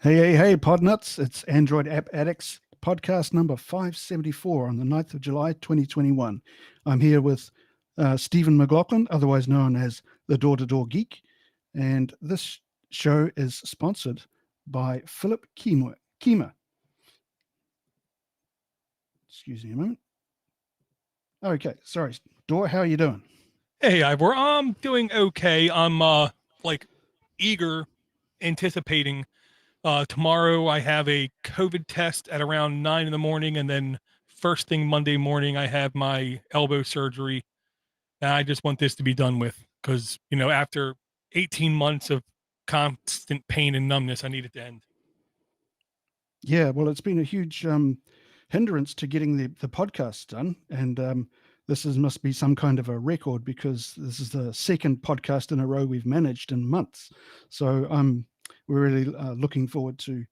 Hey, Podnutz. It's Android App Addicts podcast number 574 on the 9th of July, 2021. I'm here with Stephen McLaughlin, otherwise known as the DoorToDoorGeek. And this show is sponsored by Philip Kima. Excuse me a moment. Okay, sorry. Door, how are you doing? Hey, Ivor, I'm doing okay. I'm eager, anticipating. Tomorrow I have a COVID test at around 9 in the morning, and then first thing Monday morning I have my elbow surgery. And I just want this to be done with because after 18 months of constant pain and numbness, I need it to end. Yeah, well, it's been a huge hindrance to getting the podcast done. And must be some kind of a record because this is the second podcast in a row we've managed in months. So we're really looking forward to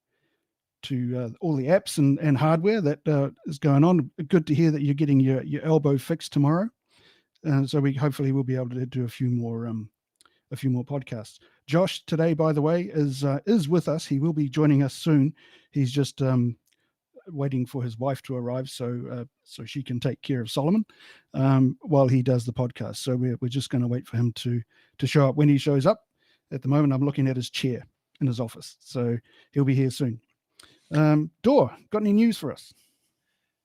all the apps and hardware that is going on. Good to hear that you're getting your elbow fixed tomorrow. So we hopefully will be able to do a few more podcasts. Josh today, by the way, is with us. He will be joining us soon. He's just waiting for his wife to arrive so she can take care of Solomon while he does the podcast. So we're just going to wait for him to show up. When he shows up, at the moment I'm looking at his chair in his office, so he'll be here soon. Dor, got any news for us?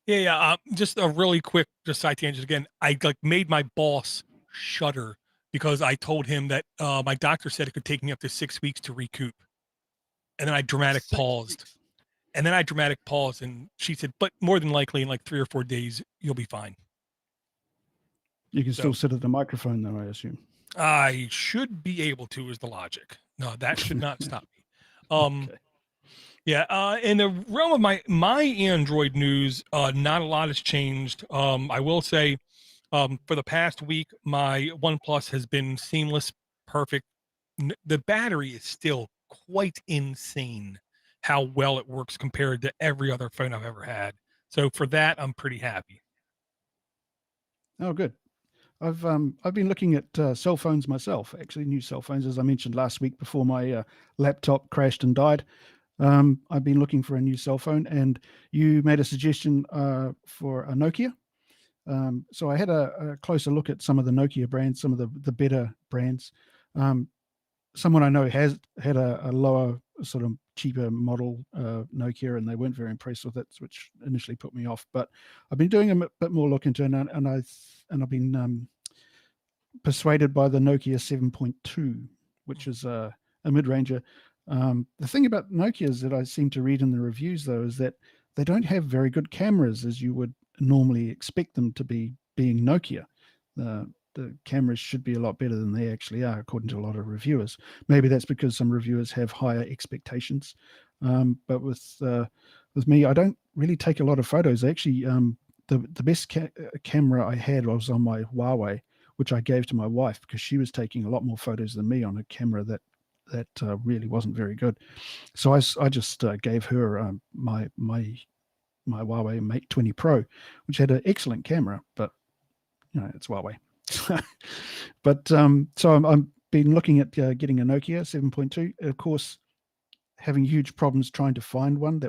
Yeah. Just a really quick, just side tangent again. I made my boss shudder because I told him that my doctor said it could take me up to 6 weeks to recoup, and then I dramatic paused. And then I dramatic paused, and she said, "But more than likely, in like 3 or 4 days, you'll be fine." You can still sit at the microphone, though, I assume. I should be able to, is the logic. No, that should not stop me. Okay. Yeah. In the realm of my Android news, not a lot has changed. I will say, for the past week, my OnePlus has been seamless, perfect. The battery is still quite insane how well it works compared to every other phone I've ever had. So for that, I'm pretty happy. Oh, good. I've been looking at cell phones myself, actually new cell phones, as I mentioned last week before my laptop crashed and died. I've been looking for a new cell phone, and you made a suggestion for a Nokia. So I had a closer look at some of the Nokia brands, some of the better brands. Someone I know has had a lower sort of cheaper model Nokia, and they weren't very impressed with it, which initially put me off. But I've been doing a bit more look into it, and I've been persuaded by the Nokia 7.2, which is a mid-ranger. The thing about Nokias that I seem to read in the reviews, though, is that they don't have very good cameras as you would normally expect them to be, being Nokia. The cameras should be a lot better than they actually are, according to a lot of reviewers. Maybe that's because some reviewers have higher expectations. But with me, I don't really take a lot of photos. Actually, the best camera I had was on my Huawei, which I gave to my wife because she was taking a lot more photos than me on a camera that really wasn't very good. So I just gave her my Huawei Mate 20 Pro, which had an excellent camera, but it's Huawei. But so I'm been looking at getting a Nokia 7.2. Of course, having huge problems trying to find one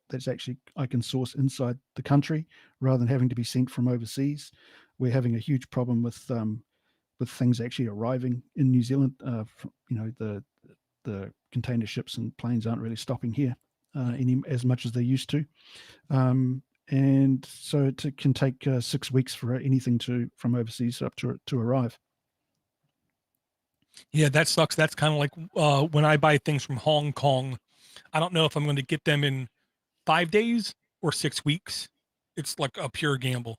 that's actually I can source inside the country rather than having to be sent from overseas. We're having a huge problem with things actually arriving in New Zealand. The container ships and planes aren't really stopping here as much as they used to. And so it can take 6 weeks for anything from overseas up to arrive. Yeah, that sucks. That's kind of like when I buy things from Hong Kong. I don't know if I'm going to get them in 5 days or 6 weeks. It's like a pure gamble.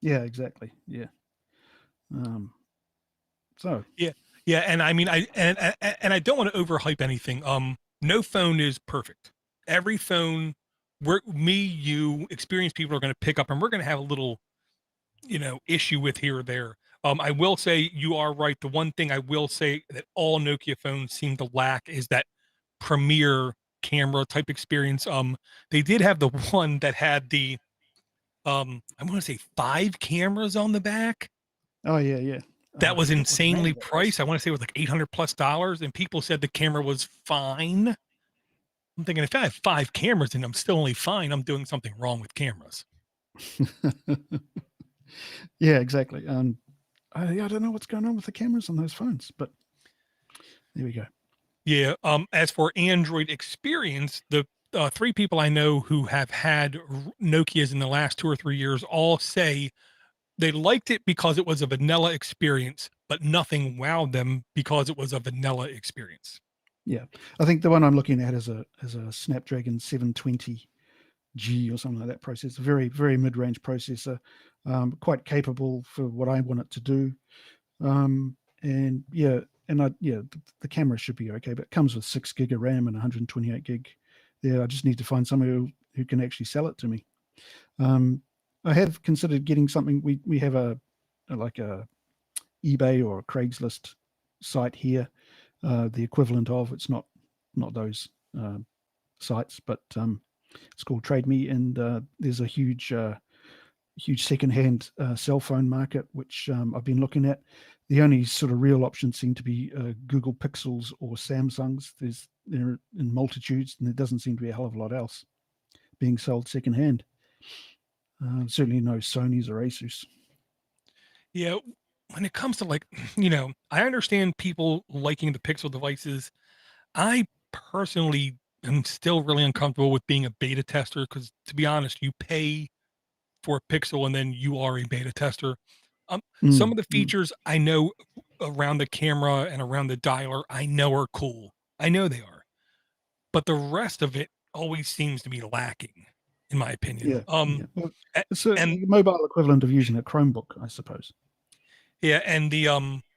Yeah, exactly. Yeah. Yeah, and I mean, I don't want to overhype anything. No phone is perfect. Every phone, you, experienced people are going to pick up, and we're going to have a little, issue with here or there. I will say you are right. The one thing I will say that all Nokia phones seem to lack is that premier camera type experience. They did have the one that had the, I want to say 5 cameras on the back. Oh yeah. That was insanely priced. I want to say it was like $800+, and people said the camera was fine. I'm thinking if I have 5 cameras and I'm still only fine, I'm doing something wrong with cameras. Yeah, exactly. Yeah, I don't know what's going on with the cameras on those phones, but there we go. Yeah. As for Android experience, the 3 people I know who have had Nokias in the last 2 or 3 years all say they liked it because it was a vanilla experience, but nothing wowed them because it was a vanilla experience. Yeah, I think the one I'm looking at is a Snapdragon 720G or something like that processor. Very mid range processor, quite capable for what I want it to do. And yeah, the camera should be okay, but it comes with 6 gig of RAM and 128 gig. Yeah, I just need to find someone who can actually sell it to me. I have considered getting something. We have like a eBay or a Craigslist site here, the equivalent of. It's not those sites, but it's called Trade Me, and there's a huge secondhand cell phone market, which I've been looking at. The only sort of real options seem to be Google Pixels or Samsungs. They're in multitudes, and there doesn't seem to be a hell of a lot else being sold secondhand. Certainly no Sonys or Asus. Yeah, when it comes to like, I understand people liking the Pixel devices. I personally am still really uncomfortable with being a beta tester because, to be honest, you pay for a Pixel and then you are a beta tester. Some of the features I know around the camera and around the dialer, I know are cool. I know they are, but the rest of it always seems to be lacking, in my opinion. Yeah. Well, it's And the mobile equivalent of using a Chromebook, I suppose. yeah, and the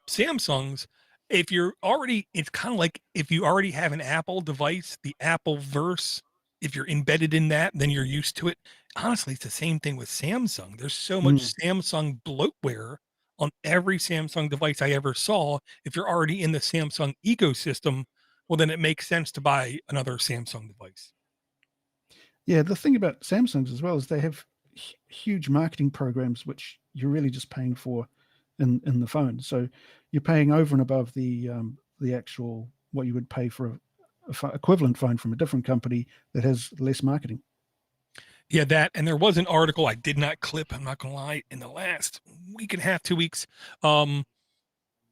Samsungs, if you're already, it's kind of like if you already have an Apple device, the Apple verse, if you're embedded in that, then you're used to it. Honestly, it's the same thing with Samsung. There's so much Samsung bloatware on every Samsung device I ever saw. If you're already in the Samsung ecosystem, well, then it makes sense to buy another Samsung device. Yeah, the thing about Samsungs as well is they have huge marketing programs which you're really just paying for in the phone. So you're paying over and above the actual what you would pay for a equivalent phone from a different company that has less marketing. Yeah, that, and there was an article I did not clip, I'm not gonna lie, in the last week and a half, 2 weeks.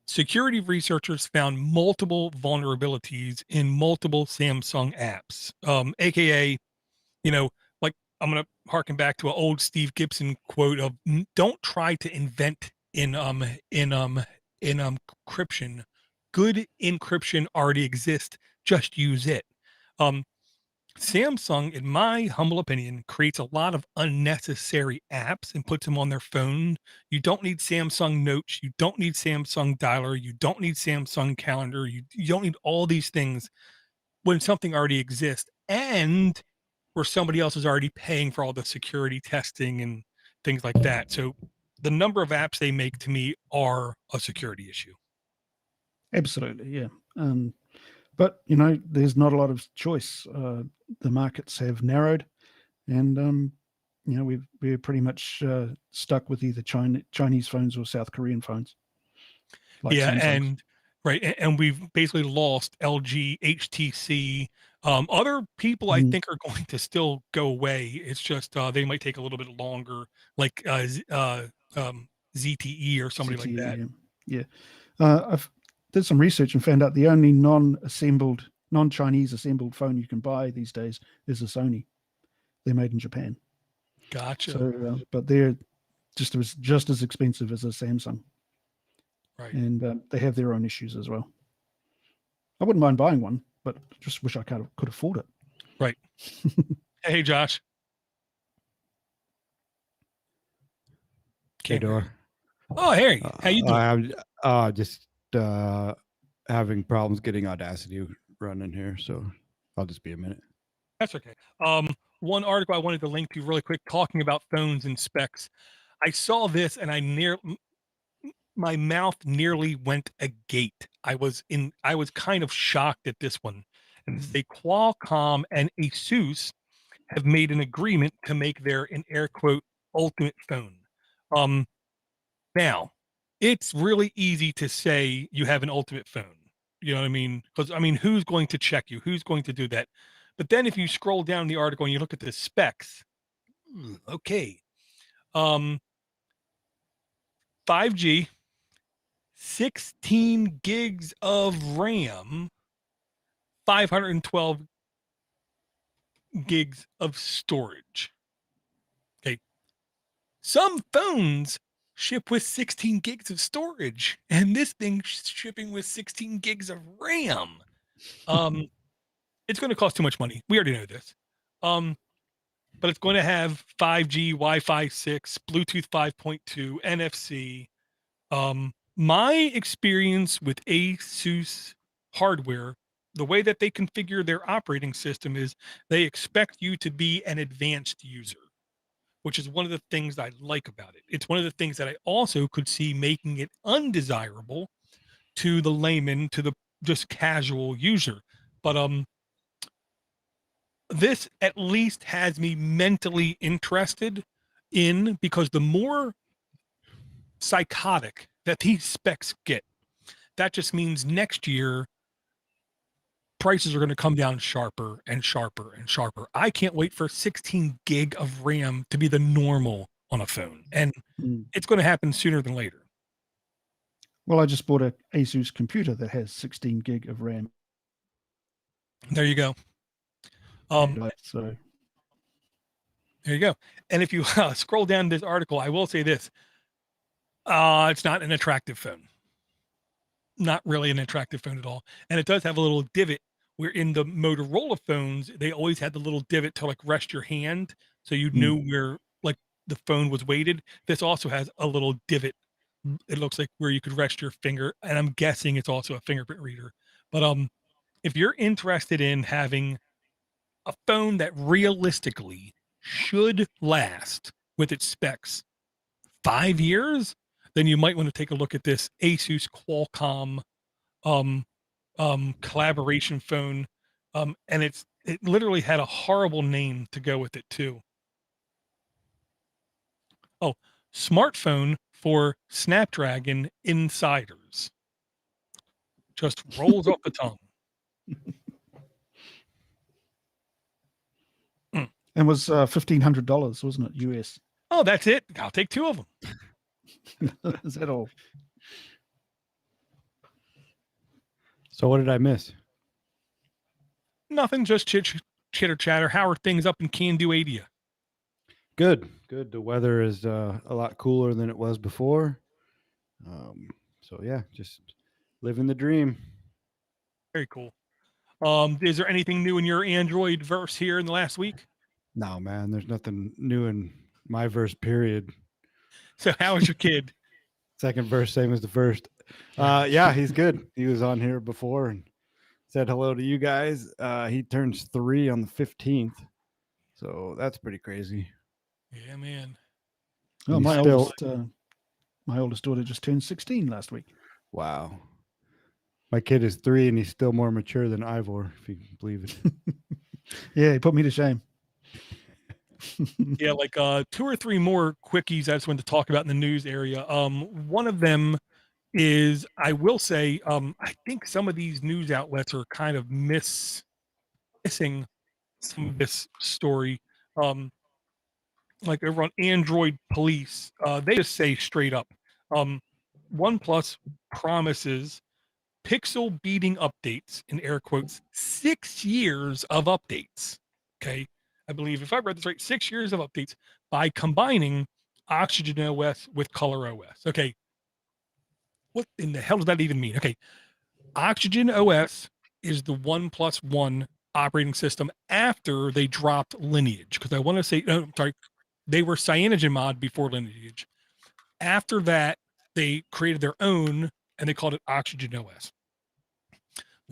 Security researchers found multiple vulnerabilities in multiple Samsung apps, aka, you know, like I'm gonna harken back to an old Steve Gibson quote of "Don't try to invent in encryption. Good encryption already exists. Just use it." Um, Samsung, in my humble opinion, creates a lot of unnecessary apps and puts them on their phone. You don't need Samsung Notes. You don't need Samsung Dialer. You don't need Samsung Calendar. You don't need all these things when something already exists and where somebody else is already paying for all the security testing and things like that. So the number of apps they make to me are a security issue. Absolutely, yeah. But there's not a lot of choice. The markets have narrowed, and we're pretty much stuck with either Chinese phones or South Korean phones, like Yeah, Samsung's. and right, and we've basically lost LG, HTC. Other people I think are going to still go away. It's just they might take a little bit longer, like ZTE or somebody like that. ZTE, yeah. I've did some research and found out the only non-Chinese assembled phone you can buy these days is a Sony. They're made in Japan. Gotcha. So, but they're just as expensive as a Samsung, Right. and they have their own issues as well. I wouldn't mind buying one, but just wish I could afford it. Right. Hey, Josh. Hey, Door. Oh, Harry. How you doing? I'm just having problems getting Audacity running here, so I'll just be a minute. That's okay. One article I wanted to link to really quick, talking about phones and specs. I saw this and my mouth nearly went agape. I was kind of shocked at this one. And they Qualcomm and Asus have made an agreement to make their, in air quote, ultimate phone. Now, it's really easy to say you have an ultimate phone. You know what I mean? Because who's going to check you? Who's going to do that? But then if you scroll down the article and you look at the specs, okay. 5G, 16 gigs of RAM, 512 gigs of storage. Okay. Some phones ship with 16 gigs of storage, and this thing shipping with 16 gigs of RAM. It's going to cost too much money. We already know this. But it's going to have 5G, Wi-Fi 6, Bluetooth 5.2, NFC. My experience with ASUS hardware, the way that they configure their operating system is they expect you to be an advanced user, which is one of the things I like about it. It's one of the things that I also could see making it undesirable to the layman, to the just casual user. But this at least has me mentally interested in, because the more psychotic that these specs get, that just means next year prices are going to come down sharper and sharper and sharper. I can't wait for 16 gig of RAM to be the normal on a phone, and it's going to happen sooner than later. Well, I just bought a Asus computer that has 16 gig of RAM. There you go. So there you go. And if you scroll down this article, I will say this: it's not an attractive phone. Not really an attractive phone at all. And it does have a little divot where in the Motorola phones, they always had the little divot to like rest your hand, so you knew where like the phone was weighted. This also has a little divot. It looks like where you could rest your finger, and I'm guessing it's also a fingerprint reader. But if you're interested in having a phone that realistically should last with its specs 5 years, then you might want to take a look at this Asus Qualcomm collaboration phone. And it literally had a horrible name to go with it too. Oh, smartphone for Snapdragon insiders. Just rolls off the tongue. and was $1,500, wasn't it? US. Oh, that's it. I'll take 2 of them. Is that all? So what did I miss? Nothing, just chitter chatter. How are things up in Candu-adia? Good. The weather is a lot cooler than it was before. So yeah, just living the dream. Very cool. Is there anything new in your Android verse here in the last week? No, man, there's nothing new in my verse, period. So how is your kid? Second verse, same as the first. Yeah, he's good. He was on here before and said hello to you guys. He turns 3 on the 15th. So that's pretty crazy. Yeah, man. Oh, my oldest daughter just turned 16 last week. Wow. My kid is 3 and he's still more mature than Ivor, if you can believe it. Yeah, he put me to shame. Yeah, like 2 or 3 more quickies I just wanted to talk about in the news area. One of them is, I will say, I think some of these news outlets are kind of missing some of this story. Like over on Android Police, they just say straight up, OnePlus promises pixel beating updates, in air quotes, 6 years of updates. Okay. I believe if I read this right, 6 years of updates by combining Oxygen OS with Color OS. Okay. What in the hell does that even mean? Okay. Oxygen OS is the 1+1 operating system after they dropped Lineage. Because I want to say, no, sorry, they were CyanogenMod before Lineage. After that, they created their own and they called it Oxygen OS.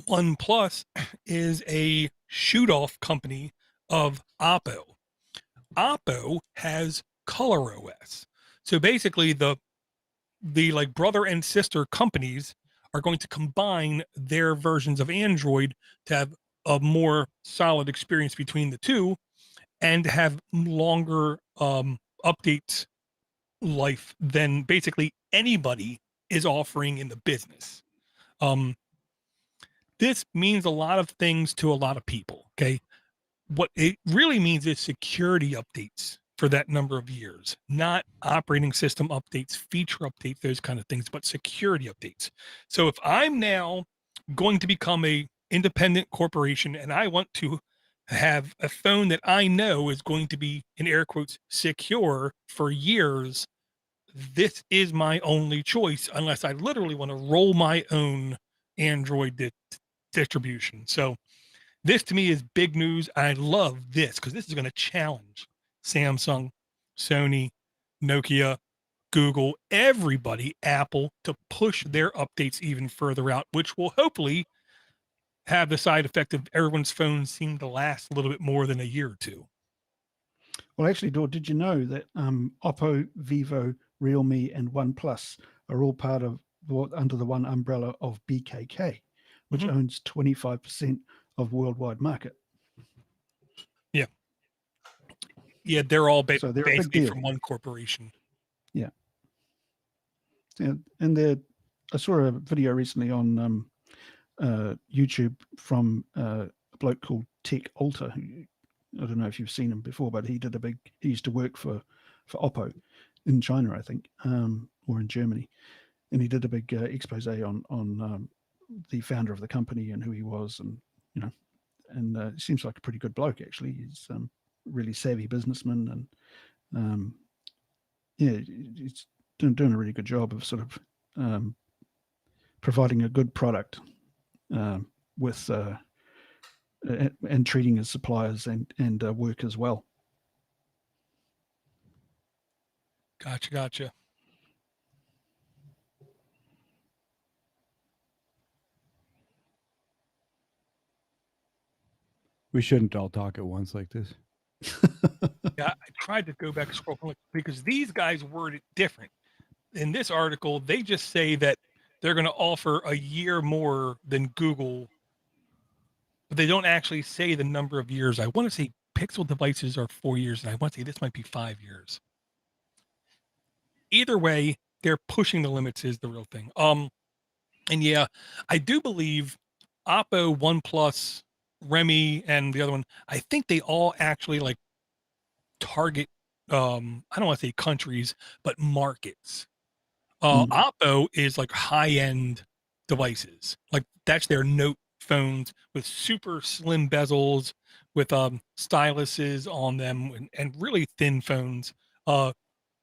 OnePlus is a shoot-off company of Oppo. Oppo has Color OS. So basically the like brother and sister companies are going to combine their versions of Android to have a more solid experience between the two and have longer updates life than basically anybody is offering in the business. This means a lot of things to a lot of people. Okay. what it really means is security updates for that number of years, not operating system updates, feature updates, those kind of things, but security updates. So if I'm now going to become a independent corporation and I want to have a phone that I know is going to be, in air quotes, secure for years, this is my only choice unless I literally want to roll my own Android distribution. So this to me is big news. I love this because this is going to challenge Samsung, Sony, Nokia, Google, everybody, Apple, to push their updates even further out, which will hopefully have the side effect of everyone's phones seem to last a little bit more than a year or two. Well, actually, Dor, did you know that Oppo, Vivo, Realme, and OnePlus are all part of under the one umbrella of BKK, which owns 25% of worldwide market. Yeah. Yeah, they're all So they're a big basically deal. from one corporation. Yeah. And I saw a video recently on YouTube from a bloke called Tech Alter. I don't know if you've seen him before, but he used to work for Oppo in China, I think, or in Germany. And he did a big expose on the founder of the company and who he was, and he seems like a pretty good bloke, actually. He's really savvy businessman, and he's doing a really good job of sort of providing a good product with and treating his suppliers and work as well. Gotcha. We shouldn't all talk at once like this. Yeah, I tried to go back and scroll because these guys word it different. In this article, they just say that they're going to offer a year more than Google, but they don't actually say the number of years. I want to say Pixel devices are 4 years, and I want to say this might be 5 years. Either way, they're pushing the limits is the real thing. And yeah, I do believe Oppo, OnePlus, Remy, and the other one, I think they all actually like target I don't want to say countries, but markets. Oppo is like high-end devices. Like that's their Note phones with super slim bezels, with styluses on them, and really thin phones.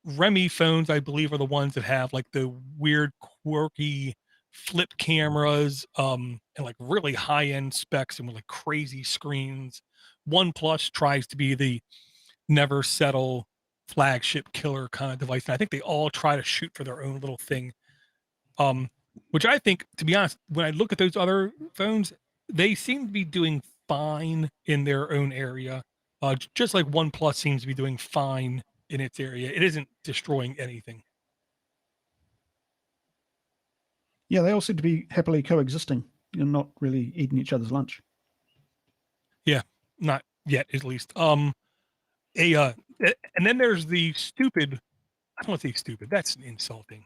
Remy phones, I believe, are the ones that have like the weird, quirky flip cameras, and like really high-end specs and with like crazy screens. OnePlus tries to be the never settle flagship killer kind of device, and I think they all try to shoot for their own little thing. Which I think, to be honest, when I look at those other phones, they seem to be doing fine in their own area. Just like OnePlus seems to be doing fine in its area. It isn't destroying anything. Yeah, they all seem to be happily coexisting and not really eating each other's lunch. Yeah, not yet, at least. And then there's the stupid, I don't want to say stupid, that's insulting.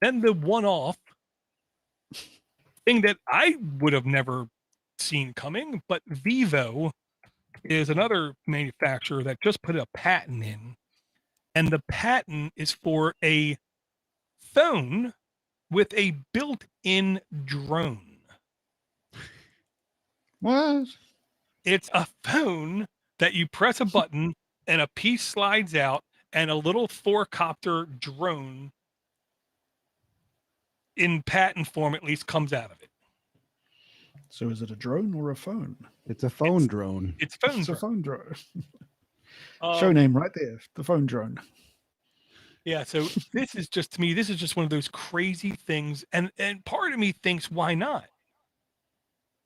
Then the one-off thing that I would have never seen coming, but Vivo is another manufacturer that just put a patent in, and the patent is for a phone with a built-in drone. What? It's a phone that you press a button and a piece slides out, and a little four-copter drone in patent form at least comes out of it. So is it a drone or a phone? It's a phone drone. It's phone It's drone. a phone drone. Show name right there, the phone drone. Yeah, so this is just, to me, this is just one of those crazy things, and part of me thinks, why not?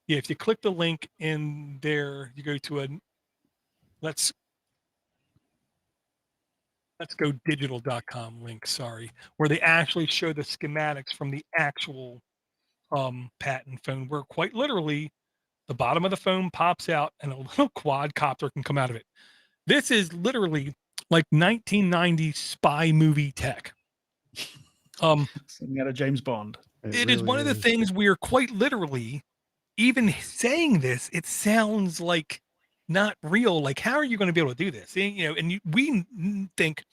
Yeah, if you click the link in there, you go to a let's go digital.com link, sorry, where they actually show the schematics from the actual patent phone, where quite literally the bottom of the phone pops out and a little quadcopter can come out of it. This is literally like 1990 spy movie tech. Something out of James Bond. It is one of the things where quite literally, even saying this, it sounds like not real. Like, how are you going to be able to do this? And, we think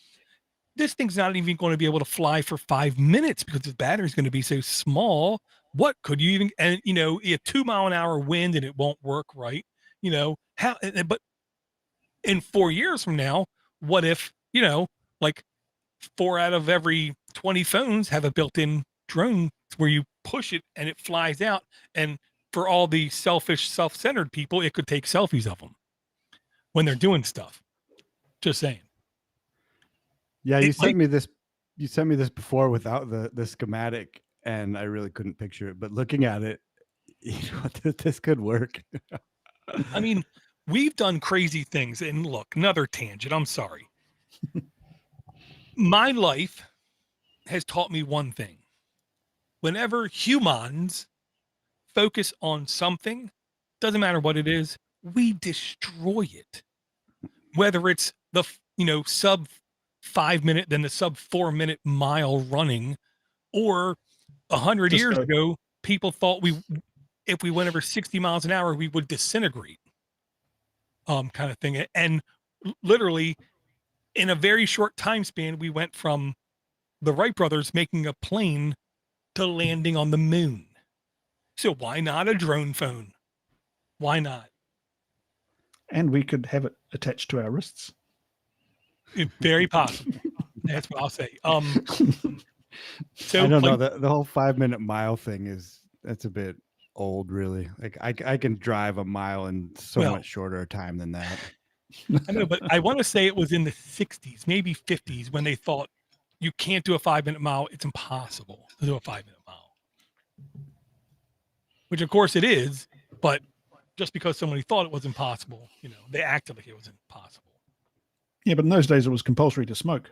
this thing's not even going to be able to fly for 5 minutes because the battery's going to be so small. What could you even, and, a 2-mile-an-hour wind and it won't work right. But in 4 years from now, what if, like 4 out of every 20 phones have a built-in drone where you push it and it flies out. And for all the selfish, self-centered people, it could take selfies of them when they're doing stuff. Just saying. Yeah, you sent me this. You sent me this before without the schematic, and I really couldn't picture it. But looking at it, this could work. I mean, we've done crazy things. And look, another tangent. I'm sorry. My life has taught me one thing. Whenever humans focus on something, doesn't matter what it is, we destroy it. Whether it's the sub 5 minute, then the sub 4 minute mile running, or 100 years ago, people thought if we went over 60 miles an hour, we would disintegrate, kind of thing. And literally in a very short time span, we went from the Wright brothers making a plane to landing on the moon. So why not a drone phone? Why not? And we could have it attached to our wrists. Very possible. That's what I'll say. So I don't know, the whole 5 minute mile thing that's a bit old, really. Like I can drive a mile in much shorter time than that. I know, but I want to say it was in the 60s, maybe 50s, when they thought you can't do a 5 minute mile. It's impossible to do a 5 minute mile, which of course it is. But just because somebody thought it was impossible, they acted like it was impossible. Yeah, but in those days it was compulsory to smoke.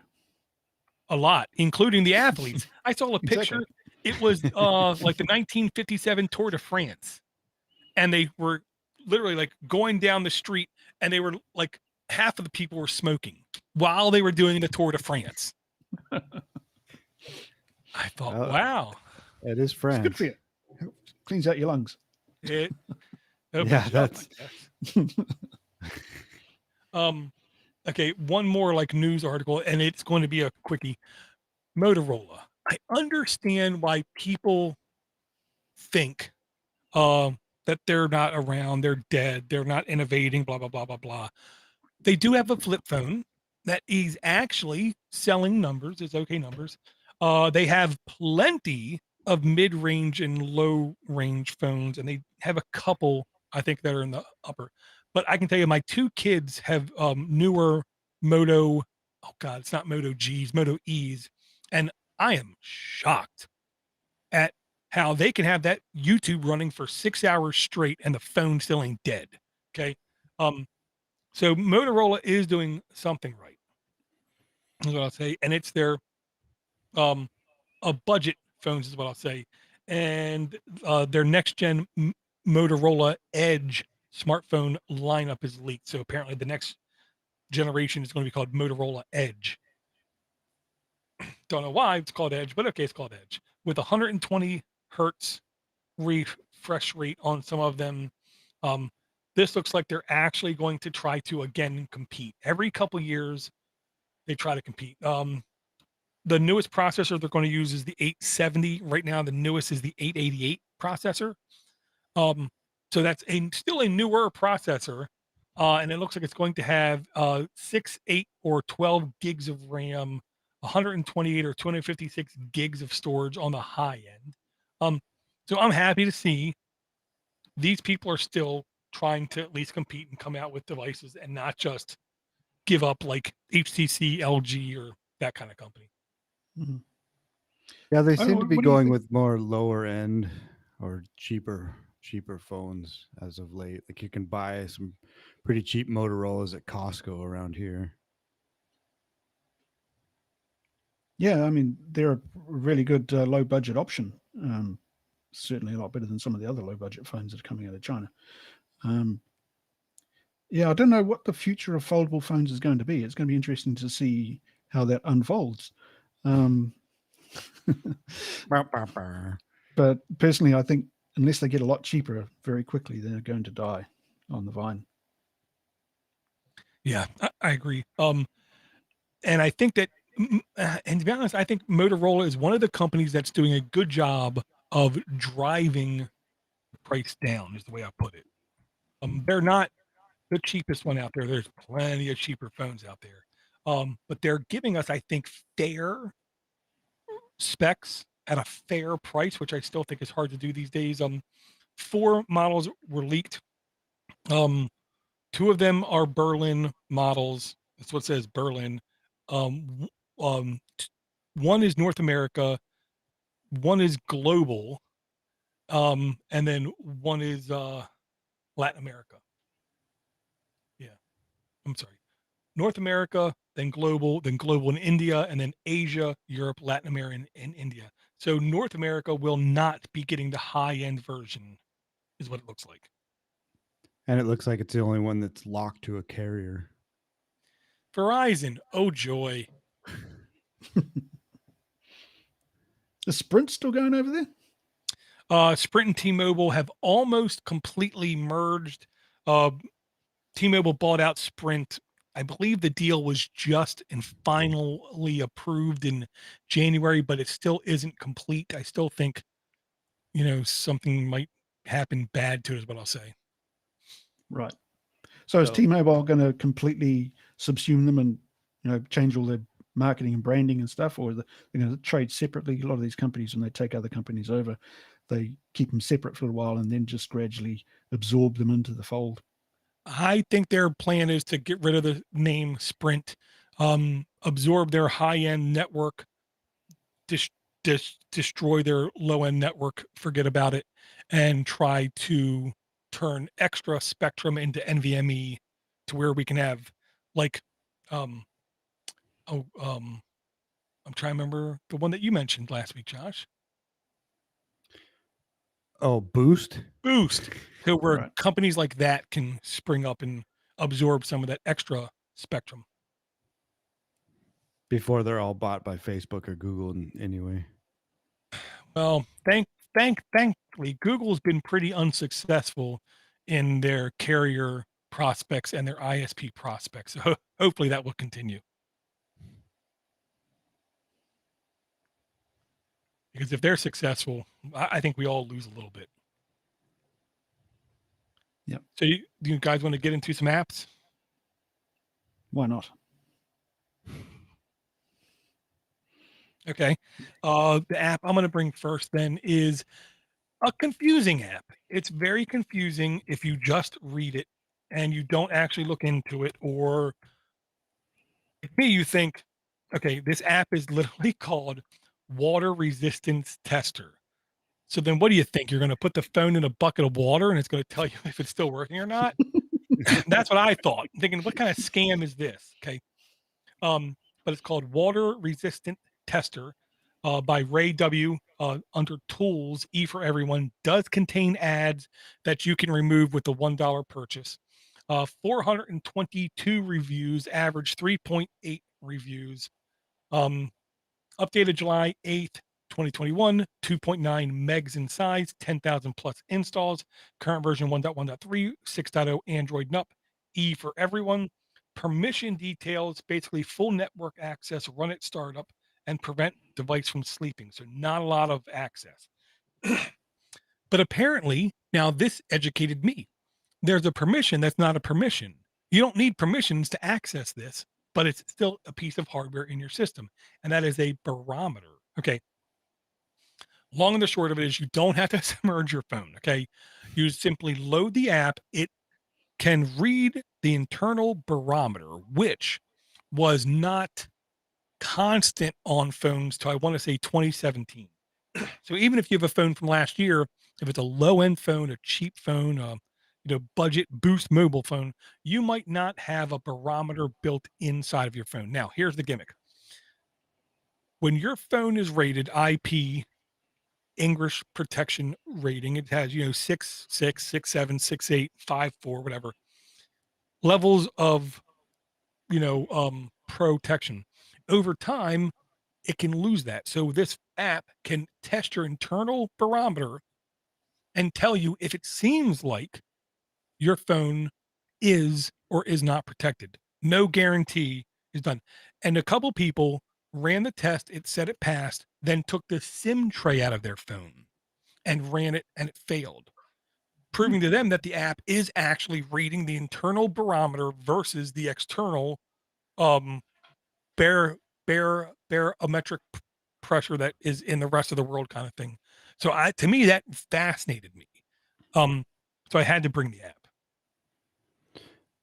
A lot, including the athletes. I saw a picture. Exactly. It was like the 1957 Tour de France, and they were literally like going down the street, and they were like half of the people were smoking while they were doing the Tour de France. I thought, wow, it is France. It's good for you. It cleans out your lungs. Yeah, that's. Okay, one more like news article, and it's going to be a quickie. Motorola. I understand why people think that they're not around, they're dead, they're not innovating, blah, blah, blah, blah, blah. They do have a flip phone that is actually selling numbers. It's okay numbers. They have plenty of mid-range and low-range phones, and they have a couple, I think, that are in the upper. But I can tell you, my 2 kids have newer Moto. Oh God, it's not Moto G's, Moto E's, and I am shocked at how they can have that YouTube running for 6 hours straight and the phone still ain't dead. Okay, so Motorola is doing something right. Is what I'll say, and it's their a budget phones is what I'll say, and their next gen Motorola Edge smartphone lineup is leaked. So apparently the next generation is going to be called Motorola Edge. Don't know why it's called Edge, but okay, it's called Edge with 120 hertz refresh rate on some of them. This looks like they're actually going to try to again compete. Every couple years they try to compete. The newest processor they're going to use is the 870. Right now the newest is the 888 processor. So that's still a newer processor, and it looks like it's going to have 6, 8, or 12 gigs of RAM, 128 or 256 gigs of storage on the high end. So I'm happy to see these people are still trying to at least compete and come out with devices and not just give up like HTC, LG, or that kind of company. Mm-hmm. Yeah, they seem to be going with more lower end or cheaper phones as of late. Like you can buy some pretty cheap Motorola's at Costco around here. Yeah, I mean, they're a really good low budget option. Certainly a lot better than some of the other low budget phones that are coming out of China. Yeah, I don't know what the future of foldable phones is going to be. It's going to be interesting to see how that unfolds. But personally, I think unless they get a lot cheaper very quickly, they're going to die on the vine. Yeah, I agree. And I think that, and to be honest, I think Motorola is one of the companies that's doing a good job of driving the price down, is the way I put it. They're not the cheapest one out there. There's plenty of cheaper phones out there. But they're giving us, I think, fair specs at a fair price, which I still think is hard to do these days. 4 models were leaked. 2 of them are Berlin models. That's what says Berlin. Um, One is North America, one is global, and then one is Latin America. Yeah, I'm sorry. North America, then global in India, and then Asia, Europe, Latin America, and India. So North America will not be getting the high-end version, is what it looks like. And it looks like it's the only one that's locked to a carrier. Verizon, oh joy. Is Sprint still going over there? Sprint and T-Mobile have almost completely merged. T-Mobile bought out Sprint. I believe the deal was just and finally approved in January, but it still isn't complete. I still think, something might happen bad to it, is what I'll say. Right. So is T-Mobile going to completely subsume them and change all their marketing and branding and stuff, or they're going to trade separately? A lot of these companies, when they take other companies over, they keep them separate for a while and then just gradually absorb them into the fold. I think their plan is to get rid of the name Sprint, absorb their high-end network, destroy their low-end network, forget about it, and try to turn extra spectrum into NVMe to where we can have I'm trying to remember the one that you mentioned last week, Josh. Oh, Boost? Boost. So where Right. companies like that can spring up and absorb some of that extra spectrum. Before they're all bought by Facebook or Google anyway. Well, thankfully, Google's been pretty unsuccessful in their carrier prospects and their ISP prospects. So hopefully that will continue. Because if they're successful, I think we all lose a little bit. Yep. So do you guys want to get into some apps? Why not? Okay. The app I'm going to bring first then is a confusing app. It's very confusing if you just read it and you don't actually look into it, or like me, you think, okay, this app is literally called Water Resistance Tester. So then what do you think? You're going to put the phone in a bucket of water and it's going to tell you if it's still working or not? That's what I thought. I'm thinking, what kind of scam is this? Okay. But it's called Water Resistant Tester by Ray W. Under Tools, E for Everyone. Does contain ads that you can remove with the $1 purchase. 422 reviews, average 3.8 reviews. Updated July 8th, 2021, 2.9 megs in size, 10,000 plus installs. Current version 1.1.3, 6.0 Android NUP. E for Everyone. Permission details, basically full network access, run at startup, and prevent device from sleeping. So not a lot of access. But apparently, now this educated me. There's a permission that's not a permission. You don't need permissions to access this, but it's still a piece of hardware in your system, and that is a barometer. Okay. Long and the short of it is you don't have to submerge your phone. Okay. You simply load the app. It can read the internal barometer, which was not constant on phones till I want to say 2017. So even if you have a phone from last year, if it's a low end phone, a cheap phone, budget Boost mobile phone, you might not have a barometer built inside of your phone. Now, here's the gimmick. When your phone is rated IP English protection rating, it has, 6, 6, 6, 7, 6, 8, 5, 4, whatever levels of, protection. Over time, it can lose that. So this app can test your internal barometer and tell you if it seems like your phone is or is not protected. No guarantee is done. And a couple people ran the test. It said it passed, then took the SIM tray out of their phone and ran it, and it failed, proving to them that the app is actually reading the internal barometer versus the external um barometric pressure that is in the rest of the world, kind of thing. So to me, that fascinated me. So I had to bring the app.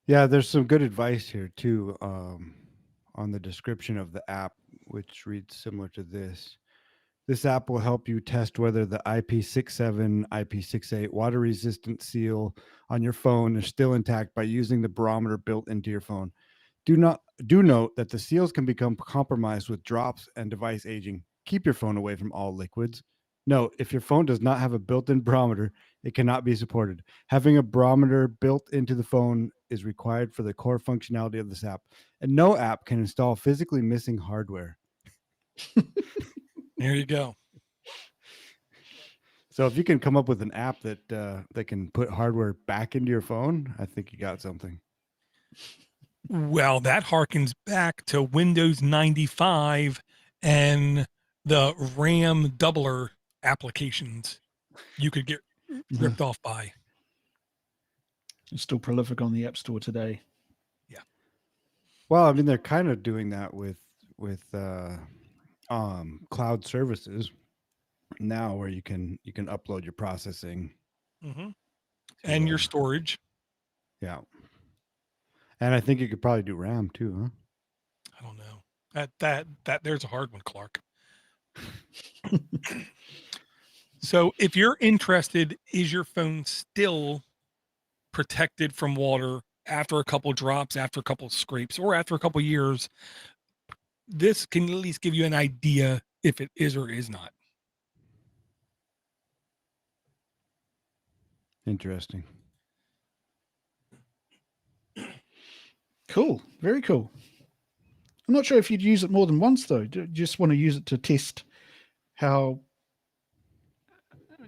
Yeah, there's some good advice here too, on the description of the app, which reads similar to this. This app will help you test whether the IP67, IP68 water resistant seal on your phone is still intact by using the barometer built into your phone. Do note that the seals can become compromised with drops and device aging. Keep your phone away from all liquids. Note, if your phone does not have a built-in barometer, it cannot be supported. Having a barometer built into the phone is required for the core functionality of this app, and no app can install physically missing hardware. There you go. So if you can come up with an app that can put hardware back into your phone, I think you got something. Well, that harkens back to Windows 95 and the RAM doubler applications you could get ripped off by. It's still prolific on the App Store today. Yeah. Well, I mean, they're kind of doing that with cloud services now, where you can upload your processing And your storage. Yeah. And I think you could probably do RAM too, huh? I don't know. That there's a hard one, Clark. So if you're interested, is your phone still protected from water after a couple drops, after a couple scrapes, or after a couple years? This can at least give you an idea if it is or is not. Interesting. Cool. Very cool. I'm not sure if you'd use it more than once, though. Do you just want to use it to test how,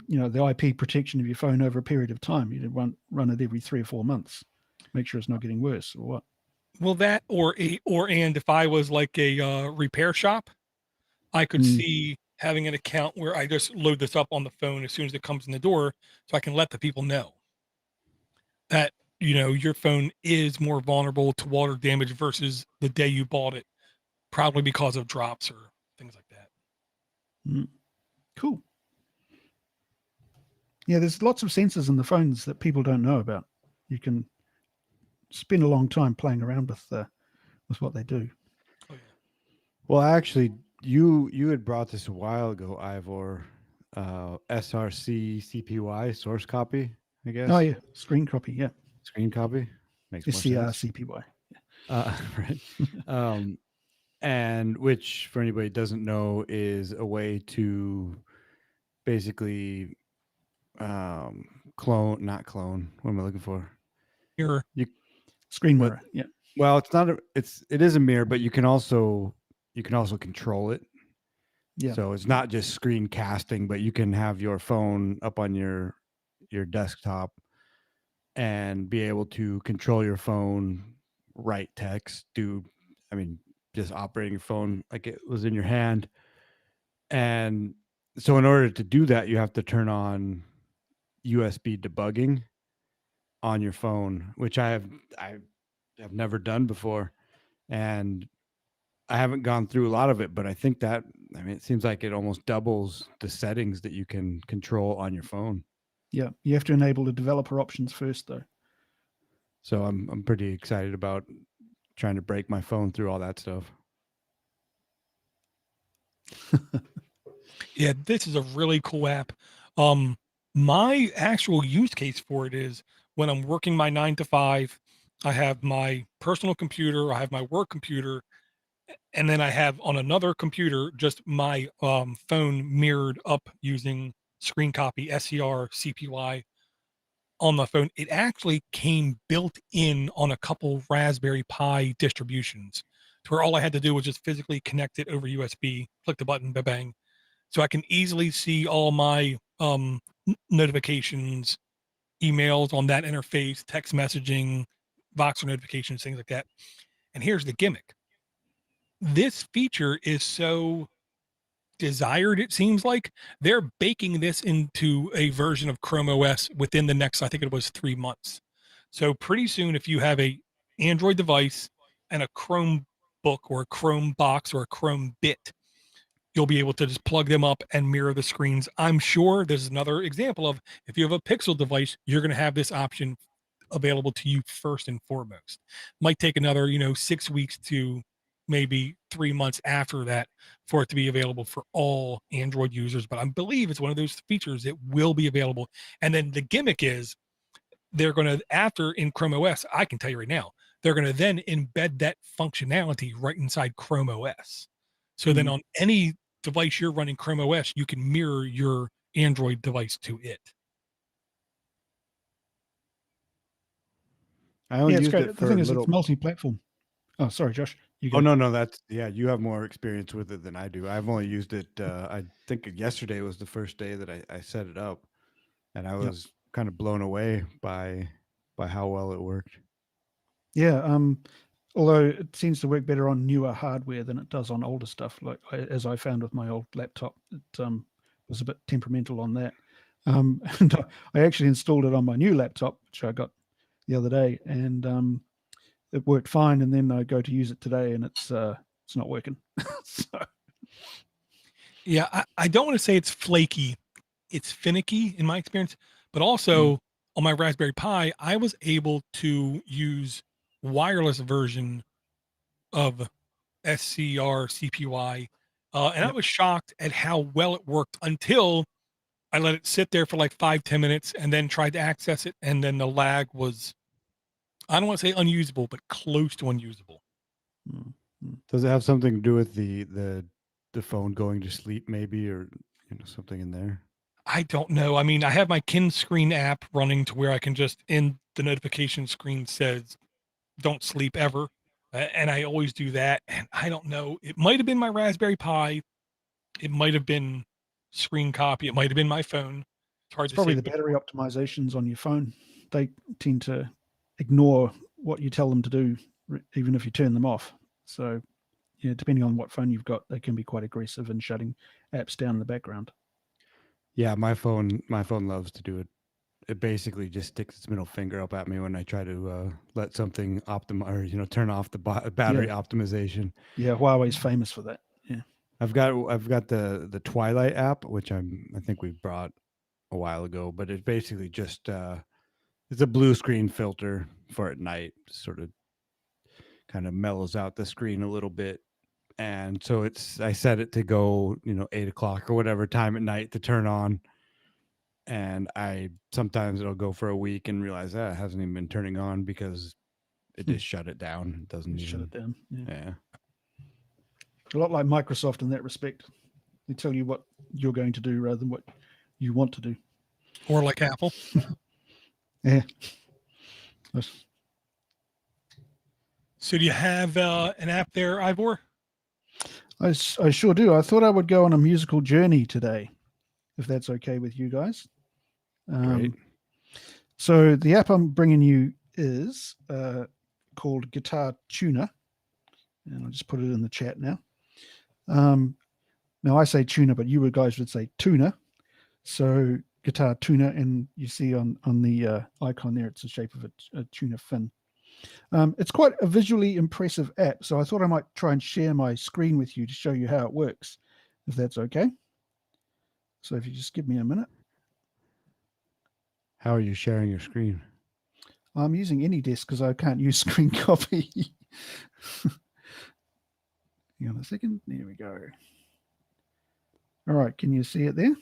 the IP protection of your phone over a period of time? You'd run it every 3 or 4 months, make sure it's not getting worse, or what? Well, that and if I was like a repair shop, I could see having an account where I just load this up on the phone as soon as it comes in the door, so I can let the people know that your phone is more vulnerable to water damage versus the day you bought it, probably because of drops or things like that. Cool. Yeah, there's lots of sensors in the phones that people don't know about. You can spend a long time playing around with what they do. Oh, yeah. Well, actually, you had brought this a while ago, Ivor. SRC CPY source copy, I guess. Oh yeah, screen copy. Yeah, screen copy makes more SCR sense. CPY. Right. And which, for anybody who doesn't know, is a way to basically not clone. What am I looking for? Screen mirror. Yeah. Well, it is a mirror, but you can also control it. Yeah. So it's not just screen casting, but you can have your phone up on your desktop and be able to control your phone, write text, just operating your phone like it was in your hand. And so in order to do that, you have to turn on USB debugging on your phone, which I have never done before. And I haven't gone through a lot of it, but I think it seems like it almost doubles the settings that you can control on your phone. Yeah. You have to enable the developer options first, though. So I'm pretty excited about trying to break my phone through all that stuff. Yeah, this is a really cool app. My actual use case for it is when I'm working my 9 to 5, I have my personal computer, I have my work computer, and then I have on another computer just my phone mirrored up using screen copy SCR CPY on the phone. It actually came built in on a couple Raspberry Pi distributions, to where all I had to do was just physically connect it over USB, click the button, bang. So I can easily see all my notifications, emails on that interface, text messaging, Voxer notifications, things like that. And here's the gimmick. This feature is so desired, it seems like they're baking this into a version of Chrome OS within the next, I think it was 3 months. So pretty soon, if you have a Android device and a Chromebook or a Chrome box or a Chrome bit, you'll be able to just plug them up and mirror the screens. I'm sure there's another example of if you have a Pixel device, you're going to have this option available to you first and foremost. Might take another, 6 weeks to maybe 3 months after that for it to be available for all Android users. But I believe it's one of those features that will be available. And then the gimmick is they're going to, after in Chrome OS, I can tell you right now, they're going to then embed that functionality right inside Chrome OS. So then on any device you're running Chrome OS, you can mirror your Android device to it. I only Yeah, it's used great. it The for thing a is, little. it's multi-platform. Oh, sorry, Josh. You go. Oh no, that's you have more experience with it than I do. I've only used it. I think yesterday was the first day that I set it up, and I was kind of blown away by how well it worked. Yeah. Although it seems to work better on newer hardware than it does on older stuff. Like as I found with my old laptop, it was a bit temperamental on that. And I actually installed it on my new laptop, which I got the other day, and it worked fine. And then I go to use it today, and it's not working. So, Yeah, I don't want to say it's flaky. It's finicky in my experience, but also on my Raspberry Pi, I was able to use wireless version of SCR CPY. And I was shocked at how well it worked until I let it sit there for like 5-10 minutes and then tried to access it. And then the lag was, I don't want to say unusable, but close to unusable. Does it have something to do with the phone going to sleep, maybe, or something in there? I don't know. I mean, I have my Kin Screen app running to where I can just, in the notification screen says, don't sleep ever. And I always do that. And I don't know. It might have been my Raspberry Pi. It might have been screen copy. It might have been my phone. It's hard to probably say. the battery optimizations on your phone. They tend to ignore what you tell them to do, even if you turn them off. So, yeah, depending on what phone you've got, they can be quite aggressive in shutting apps down in the background. Yeah, my phone loves to do it. It basically just sticks its middle finger up at me when I try to let something optimize, or turn off the battery optimization. Yeah, Huawei's famous for that. Yeah, I've got the Twilight app, which I think we brought a while ago, but it's basically just it's a blue screen filter for at night, sort of kind of mellows out the screen a little bit. And so I set it to go, 8:00 or whatever time at night to turn on. And sometimes it'll go for a week and realize that it hasn't even been turning on because it just shut it down. It doesn't shut it down. Yeah. A lot like Microsoft in that respect. They tell you what you're going to do rather than what you want to do. Or like Apple. Yeah. So do you have an app there, Ivor? I sure do. I thought I would go on a musical journey today, if that's okay with you guys. Great. So the app I'm bringing you is called Guitar Tuner, and I'll just put it in the chat now. Now I say tuner, but you guys would say tuner. So Guitar Tuner, and you see on the icon there, it's the shape of a tuna fin. It's quite a visually impressive app, so I thought I might try and share my screen with you to show you how it works, if that's okay. So if you just give me a minute. How are you sharing your screen? I'm using AnyDesk because I can't use screen copy. Hang on a second. There we go. All right. Can you see it there?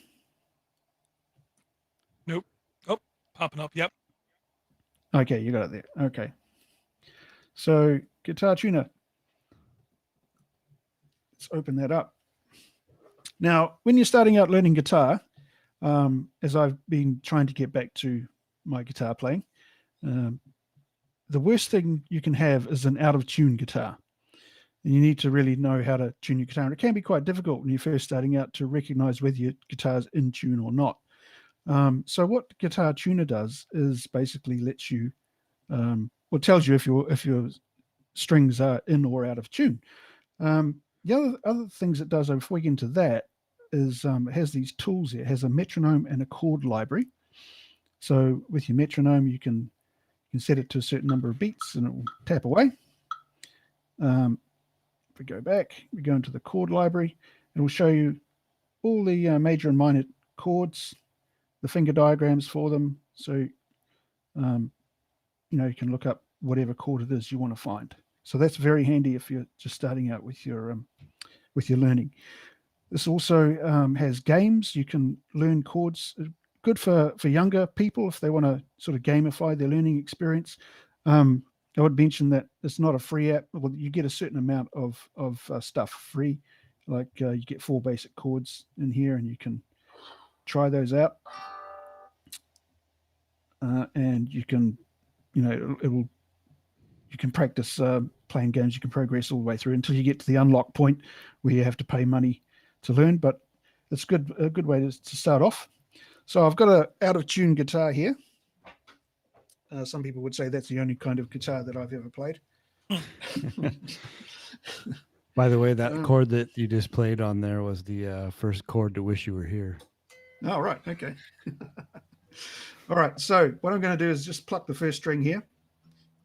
Nope. Oh, popping up. Yep. Okay. You got it there. Okay. So Guitar Tuner. Let's open that up. Now, when you're starting out learning guitar, as I've been trying to get back to my guitar playing, the worst thing you can have is an out of tune guitar. And you need to really know how to tune your guitar. And it can be quite difficult when you're first starting out to recognize whether your guitar's in tune or not. So what Guitar Tuner does is basically lets you, tells you if your strings are in or out of tune. The other things it does, before we get into that, is it has these tools here. It has a metronome and a chord library. So with your metronome, you can set it to a certain number of beats and it will tap away. If we go back, we go into the chord library, it will show you all the major and minor chords, the finger diagrams for them. So, you can look up whatever chord it is you want to find. So that's very handy if you're just starting out with your learning. This also has games. You can learn chords. Good for younger people if they want to sort of gamify their learning experience. I would mention that it's not a free app. Well, you get a certain amount of stuff free. Like you get 4 basic chords in here, and you can try those out. And you can, you can practice playing games. You can progress all the way through until you get to the unlock point where you have to pay money to learn. But it's a good way to start off. So I've got an out of tune guitar here. Some people would say that's the only kind of guitar that I've ever played. By the way, that chord that you just played on there was the first chord to Wish You Were Here. Oh, right. Okay. All right. So what I'm going to do is just pluck the first string here.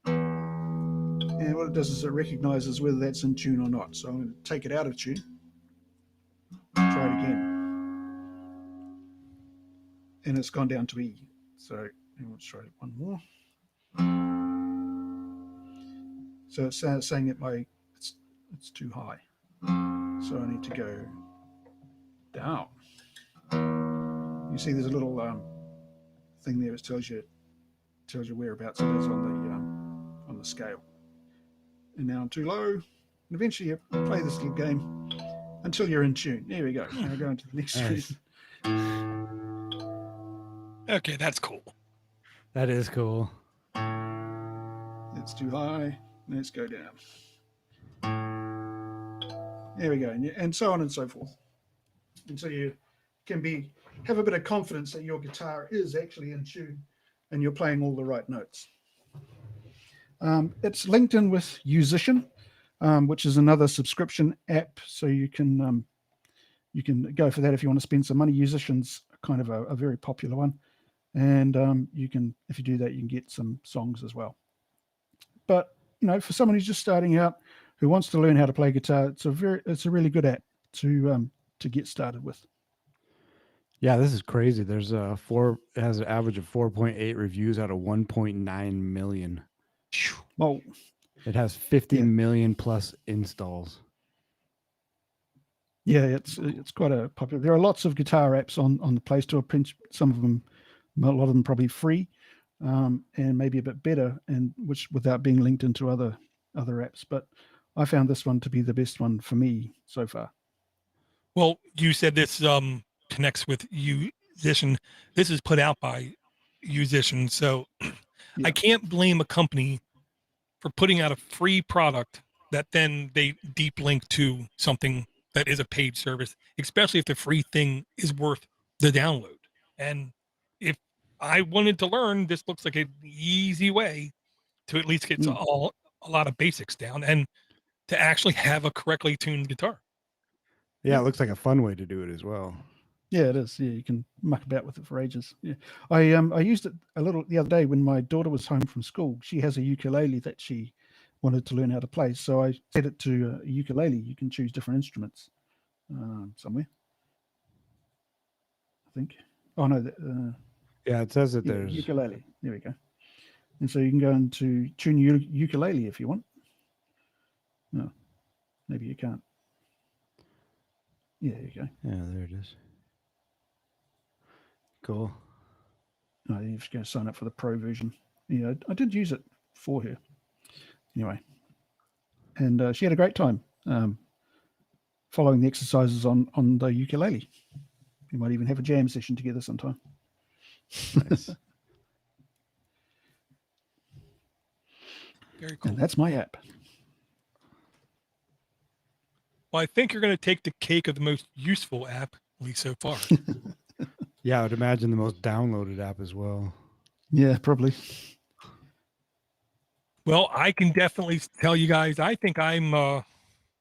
And what it does is it recognizes whether that's in tune or not. So I'm going to take it out of tune. Try it again. And it's gone down to E. So let's try it one more. So it's saying that it's too high. So I need to go down. You see there's a little thing there that tells you whereabouts it is on the scale. And now I'm too low. And eventually you play this little game until you're in tune. There we go. Now go into the next screen. Okay, that's cool. That is cool. It's too high. Let's go down. There we go. And so on and so forth. Until you can have a bit of confidence that your guitar is actually in tune and you're playing all the right notes. It's linked in with Musician, which is another subscription app. So you can go for that if you want to spend some money. Musician's kind of a very popular one. And if you do that, you can get some songs as well. But for someone who's just starting out, who wants to learn how to play guitar, it's a really good app to get started with. Yeah, this is crazy. There's it has an average of 4.8 reviews out of 1.9 million. Well, it has 50 million plus installs. Yeah, it's quite a popular. There are lots of guitar apps on the Play Store. Some of them, a lot of them probably free, and maybe a bit better, and which without being linked into other apps. But I found this one to be the best one for me so far. Well, you said this connects with Musician. This is put out by Musician, so I can't blame a company for putting out a free product that then they deep link to something that is a paid service, especially if the free thing is worth the download. And if I wanted to learn, this looks like an easy way to at least get a lot of basics down and to actually have a correctly tuned guitar. Yeah, it looks like a fun way to do it as well. Yeah, it is. Yeah, you can muck about with it for ages. Yeah, I used it a little the other day when my daughter was home from school. She has a ukulele that she wanted to learn how to play, so I set it to a ukulele. You can choose different instruments somewhere, I think. Oh no, yeah, it says that there's ukulele. There we go. And so you can go into tune ukulele if you want. No, maybe you can't. Yeah, there you go. Yeah, there it is. Cool. No, you're just going to sign up for the pro version. Yeah, I did use it for her. Anyway, and she had a great time following the exercises on the ukulele. We might even have a jam session together sometime. Nice. Very cool. And that's my app. Well, I think you're going to take the cake of the most useful app, at least so far. Yeah, I would imagine the most downloaded app as well. Yeah, probably. Well, I can definitely tell you guys, I think I'm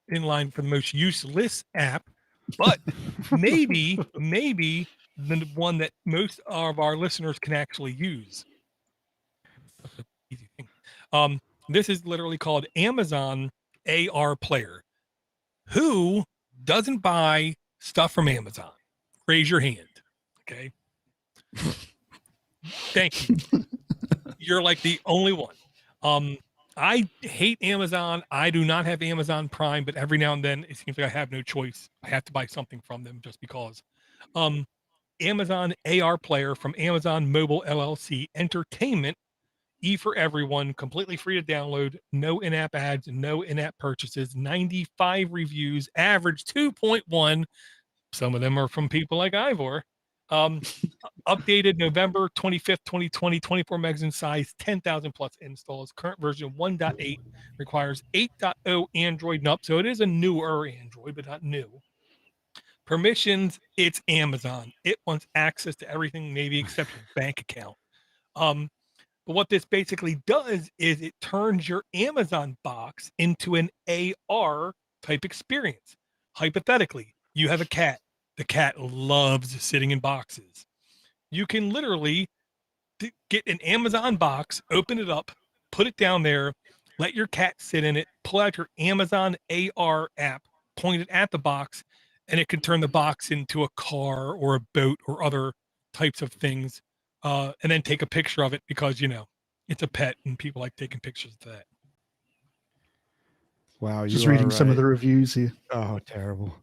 in line for the most useless app, but maybe the one that most of our listeners can actually use. That's an easy thing. This is literally called Amazon AR Player. Who doesn't buy stuff from Amazon? Raise your hand. Okay. Thank you. You're like the only one. I hate Amazon. I do not have Amazon Prime, but every now and then it seems like I have no choice. I have to buy something from them just because. Amazon AR Player from Amazon Mobile LLC Entertainment, E for everyone, completely free to download, no in-app ads, no in-app purchases, 95 reviews, average 2.1. Some of them are from people like Ivor. Updated November 25th, 2020, 24 megs in size, 10,000 plus installs. Current version 1.8 requires 8.0 Android and up. So it is a newer Android, but not new. Permissions, it's Amazon. It wants access to everything, maybe except your bank account. But what this basically does is it turns your Amazon box into an AR type experience. Hypothetically, you have a cat. The cat loves sitting in boxes. You can literally get an Amazon box, open it up, put it down there, let your cat sit in it, pull out your Amazon AR app, point it at the box, and it can turn the box into a car or a boat or other types of things, and then take a picture of it because, it's a pet and people like taking pictures of that. Wow, you Just are reading some of right. the reviews here. Oh, terrible.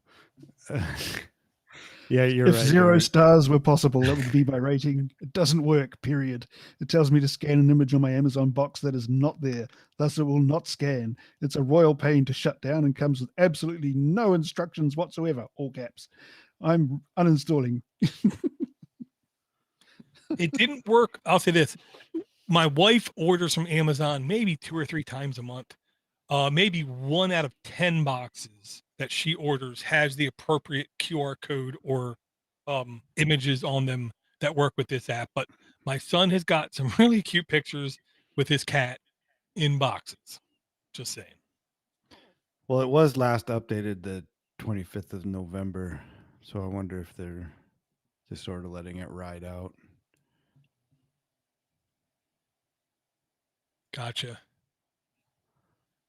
Yeah, you're If right. 0 stars were possible, that would be my rating. It doesn't work, period. It tells me to scan an image on my Amazon box that is not there. Thus, it will not scan. It's a royal pain to shut down and comes with absolutely no instructions whatsoever, all caps. I'm uninstalling. It didn't work. I'll say this. My wife orders from Amazon maybe 2 or 3 times a month. Maybe 1 out of 10 boxes that she orders has the appropriate QR code or images on them that work with this app. But my son has got some really cute pictures with his cat in boxes. Just saying. Well, it was last updated the 25th of November. So I wonder if they're just sort of letting it ride out. Gotcha.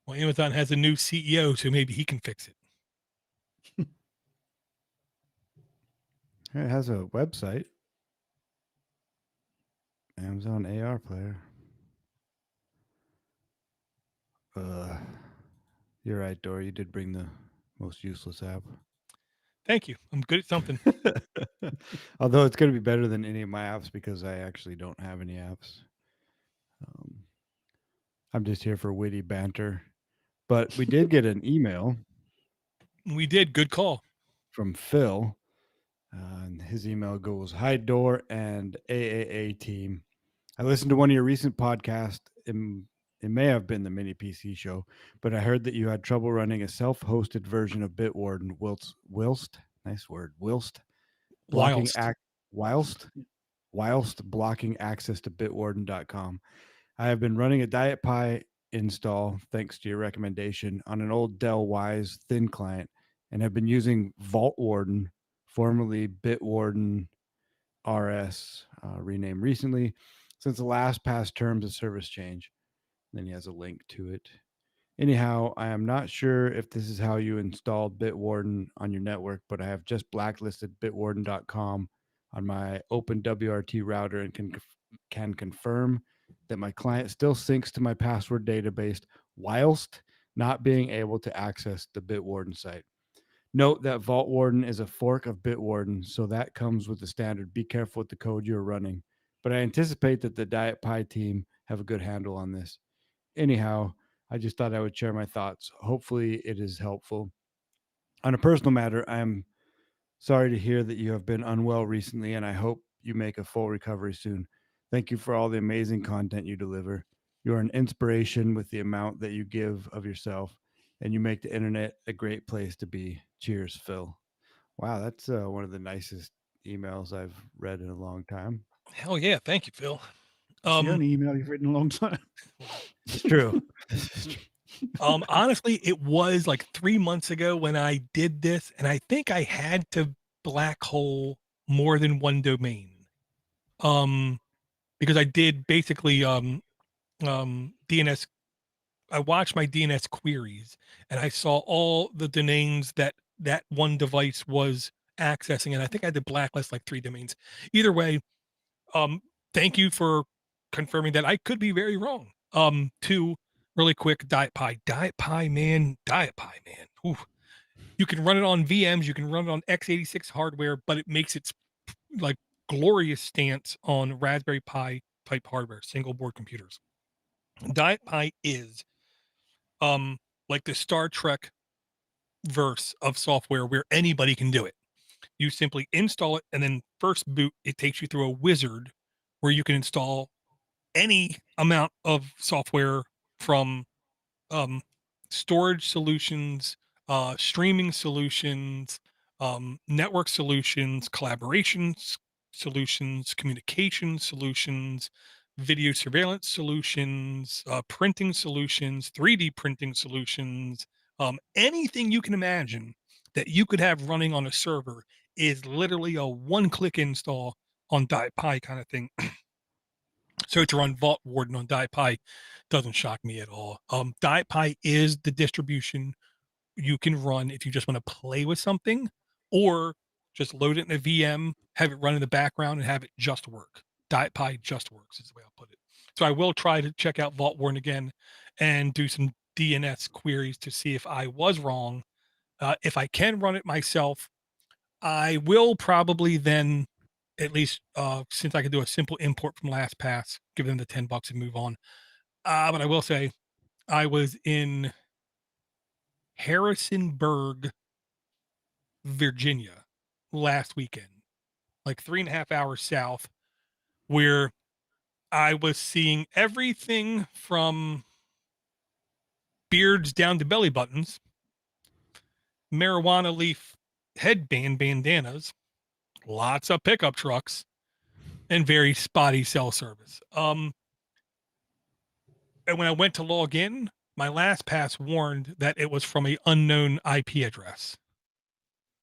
Well, Amazon has a new CEO, so maybe he can fix it. It has a website. Amazon AR Player. You're right, Dory. You did bring the most useless app. Thank you. I'm good at something. Although it's going to be better than any of my apps because I actually don't have any apps. I'm just here for witty banter. But we did get an email. We did. Good call. From Phil. And his email goes, "Hi, Door and AAA team. I listened to one of your recent podcasts. It may have been the mini PC show, but I heard that you had trouble running a self-hosted version of Bitwarden whilst nice word, whilst blocking whilst blocking access to bitwarden.com. I have been running a Diet Pi install, thanks to your recommendation, on an old Dell Wise thin client, and have been using VaultWarden, formerly Bitwarden RS, renamed recently, since the last past terms of service change." Then he has a link to it. "Anyhow, I am not sure if this is how you installed Bitwarden on your network, but I have just blacklisted bitwarden.com on my OpenWRT router and can confirm that my client still syncs to my password database whilst not being able to access the Bitwarden site. Note that VaultWarden is a fork of Bitwarden, so that comes with the standard. Be careful with the code you're running. But I anticipate that the Diet Pi team have a good handle on this. Anyhow, I just thought I would share my thoughts. Hopefully it is helpful. On a personal matter, I am sorry to hear that you have been unwell recently, and I hope you make a full recovery soon. Thank you for all the amazing content you deliver. You are an inspiration with the amount that you give of yourself, and you make the internet a great place to be. Cheers, Phil." Wow, that's one of the nicest emails I've read in a long time. Hell yeah. Thank you, Phil. It's the only email you've written in a long time. It's true. Honestly, it was like 3 months ago when I did this, and I think I had to black hole more than one domain. Because I did basically DNS. I watched my DNS queries, and I saw all the domains that one device was accessing, and I think I had to blacklist like 3 domains. Either way, thank you for confirming that I could be very wrong. 2 really quick, Diet Pie, man. Ooh. You can run it on VMs, you can run it on x86 hardware, but it makes its like glorious stance on Raspberry Pi type hardware, single board computers. Diet Pie is like the Star Trek verse of software where anybody can do it. You simply install it, and then first boot, it takes you through a wizard where you can install any amount of software from storage solutions, streaming solutions, network solutions, solutions, communication solutions, video surveillance solutions, printing solutions, 3D printing solutions, anything you can imagine that you could have running on a server is literally a one-click install on Diet Pie kind of thing. So to run Vault Warden on Diet Pie doesn't shock me at all. Diet Pie is the distribution you can run if you just want to play with something, or just load it in a VM, have it run in the background, and have it just work. Diet Pie just works is the way I'll put it. So I will try to check out Vault Warden again and do some DNS queries to see if I was wrong. If I can run it myself, I will probably then, at least since I can do a simple import from LastPass, give them the $10 and move on. But I will say, I was in Harrisonburg, Virginia last weekend, like 3.5 hours south, where I was seeing everything from beards down to belly buttons, marijuana leaf headband bandanas, lots of pickup trucks, and very spotty cell service. And when I went to log in, my LastPass warned that it was from an unknown IP address,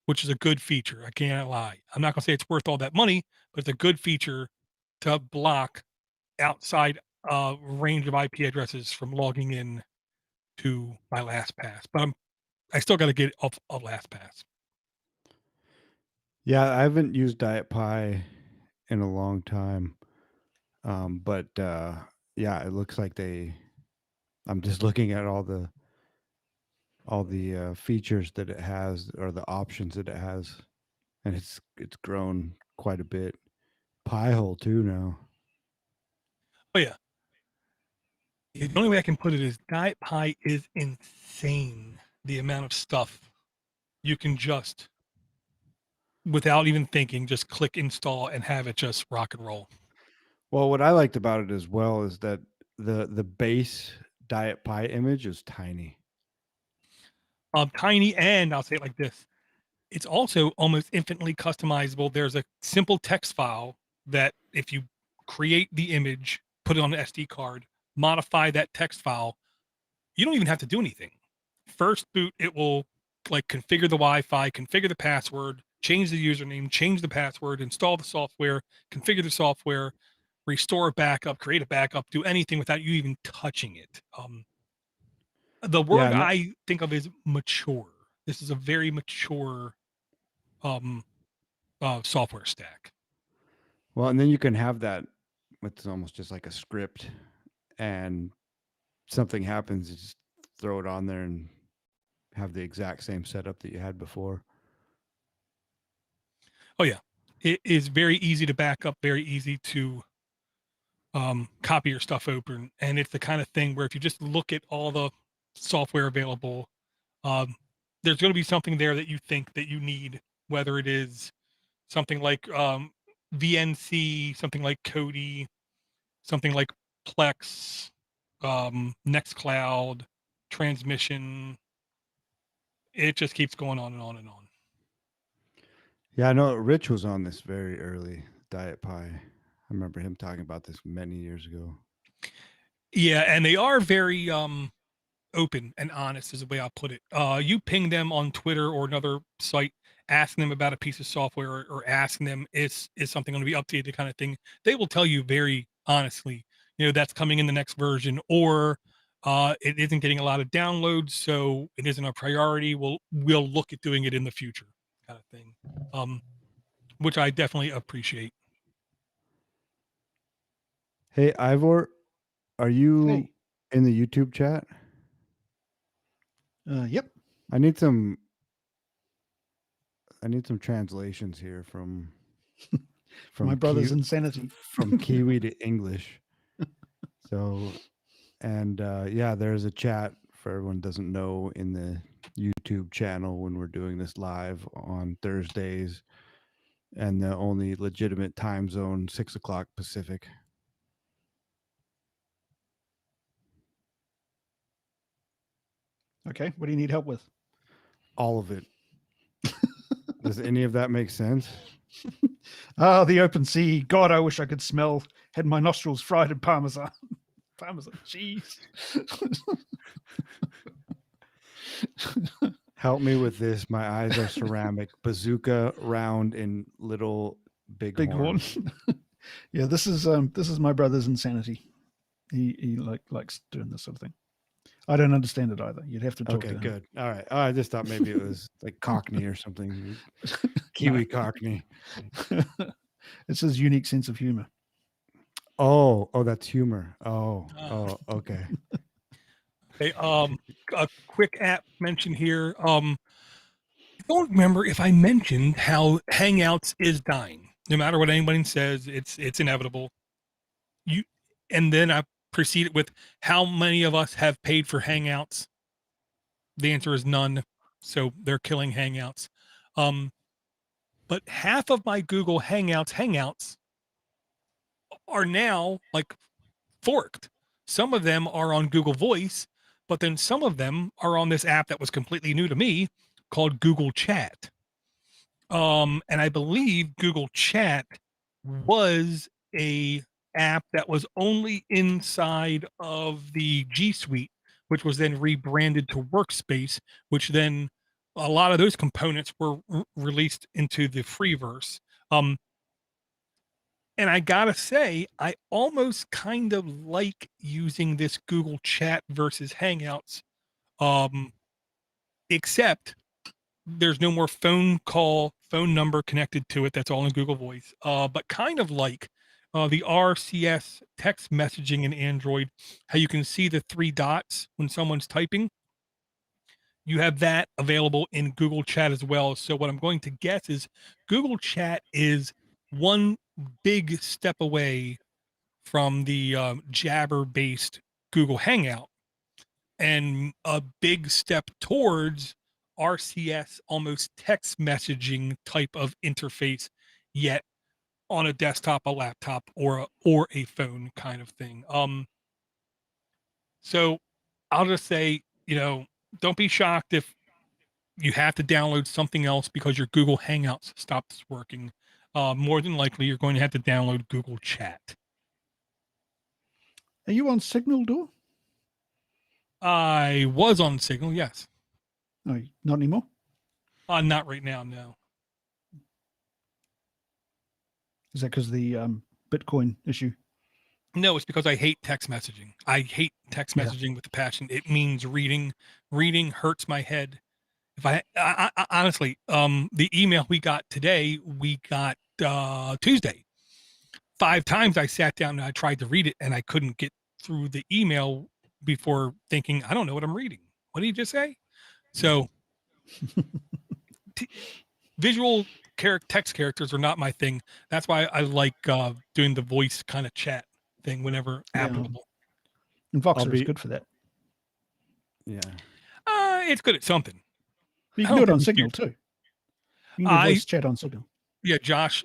which is a good feature. I can't lie. I'm not going to say it's worth all that money, but it's a good feature to block outside range of IP addresses from logging in to my LastPass. But I still got to get it off of LastPass. Yeah, I haven't used Diet Pie in a long time. But yeah, it looks like I'm just looking at all the features that it has, or the options that it has, and it's grown quite a bit. Piehole too now. Oh yeah. The only way I can put it is Diet Pie is insane. The amount of stuff you can just, without even thinking, just click install and have it just rock and roll. Well, what I liked about it as well is that the base Diet Pie image is tiny. Tiny, and I'll say it like this: it's also almost infinitely customizable. There's a simple text file that if you create the image, put it on the SD card, modify that text file, you don't even have to do anything. First boot, it will like configure the Wi-Fi, configure the password, change the username, change the password, install the software, configure the software, restore a backup, create a backup, do anything without you even touching it. The word Yeah, I think of is mature. This is a very mature software stack. well, and then you can have that. It's almost just like a script, and something happens, you just throw it on there and have the exact same setup that you had before. Oh yeah, it is very easy to back up, very easy to copy your stuff open, and it's the kind of thing where if you just look at all the software available, there's going to be something there that you think that you need, whether it is something like VNC, something like Kodi, something like Plex, Nextcloud, Transmission. It just keeps going on and on and on. Yeah, I know Rich was on this very early Diet Pie. remember him talking about this many years ago. Yeah, and they are very open and honest is the way I'll put it. You ping them on Twitter or another site, asking them about a piece of software or asking them is something going to be updated kind of thing. They will tell you very honestly, that's coming in the next version, or it isn't getting a lot of downloads, so it isn't a priority. We'll look at doing it in the future kind of thing. Which I definitely appreciate. Hey, Ivor, are you Hey. in the YouTube chat? Yep. I need some translations here from My brother's insanity. from Kiwi to English. So, and yeah, there's a chat for everyone who doesn't know in the YouTube channel when we're doing this live on Thursdays, and the only legitimate time zone 6 o'clock Pacific. Okay. What do you need help with? All of it. Does any of that make sense? The open sea. God, I wish I could had my nostrils fried in Parmesan. Parmesan cheese. Help me with this. My eyes are ceramic. Bazooka, round, and little Bighorn. Yeah, this is my brother's insanity. He likes doing this sort of thing. I don't understand it either. You'd have to talk to him. Okay, good. All right. Oh, I just thought maybe it was like Cockney or something. Kiwi Cockney. It's his unique sense of humor. Oh, that's humor. Oh, okay. Okay, a quick app mention here. I don't remember if I mentioned how Hangouts is dying. No matter what anybody says, it's inevitable. And then I proceeded with how many of us have paid for Hangouts. The answer is none. So they're killing Hangouts. But half of my Google Hangouts are now like forked. Some of them are on Google Voice, but then some of them are on this app that was completely new to me called Google Chat. And I believe Google Chat was a app that was only inside of the G Suite, which was then rebranded to Workspace, which then a lot of those components were released into the Freeverse. And I gotta say, I almost kind of like using this Google Chat versus Hangouts, except there's no more phone number connected to it. That's all in Google Voice. But kind of like the RCS text messaging in Android, how you can see the 3 dots when someone's typing. You have that available in Google Chat as well. So what I'm going to guess is Google Chat is one big step away from the Jabber-based Google Hangout, and a big step towards RCS, almost text messaging type of interface, yet on a desktop, a laptop, or a phone kind of thing. So I'll just say, don't be shocked if you have to download something else because your Google Hangouts stops working. More than likely, you're going to have to download Google Chat. Are you on Signal, Door? I was on Signal, yes. No, not anymore. Not right now, no. Is that because of the Bitcoin issue? No, it's because I hate text messaging. I hate text messaging with a passion. It means reading. Reading hurts my head. If I honestly, the email we got today, we got Tuesday. 5 times I sat down and I tried to read it, and I couldn't get through the email before thinking, I don't know what I'm reading. What did you just say? So visual text characters are not my thing. That's why I like doing the voice kind of chat thing whenever applicable. And Voxer is good for that. Yeah. It's good at something. But you can do it on Signal too. You can do voice chat on Signal. Yeah, Josh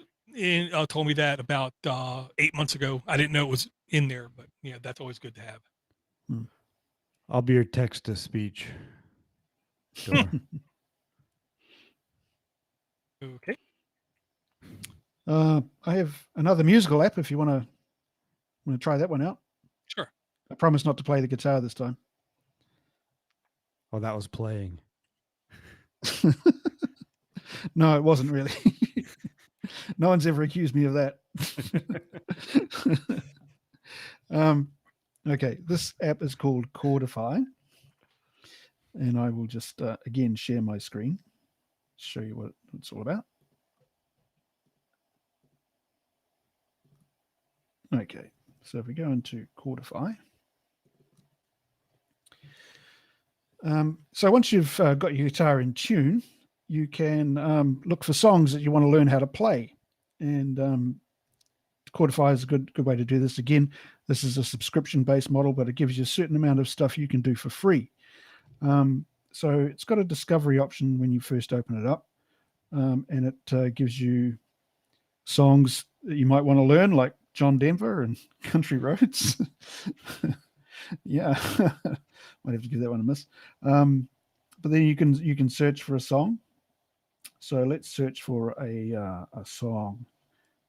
told me that about 8 months ago. I didn't know it was in there, but yeah, that's always good to have. I'll be your text to speech. Sure. Okay. I have another musical app if you want to try that one out. Sure. I promise not to play the guitar this time. Oh, that was playing. No, it wasn't really. No one's ever accused me of that. Okay, this app is called Chordify. And I will just, again, share my screen, show you what it's all about. Okay, so if we go into Chordify. So once you've got your guitar in tune, you can look for songs that you want to learn how to play. And Chordify is a good way to do this. Again, this is a subscription-based model, but it gives you a certain amount of stuff you can do for free. So it's got a discovery option when you first open it up, and it gives you songs that you might want to learn, like John Denver and Country Roads. Yeah, might have to give that one a miss. But then you can search for a song. So let's search for a song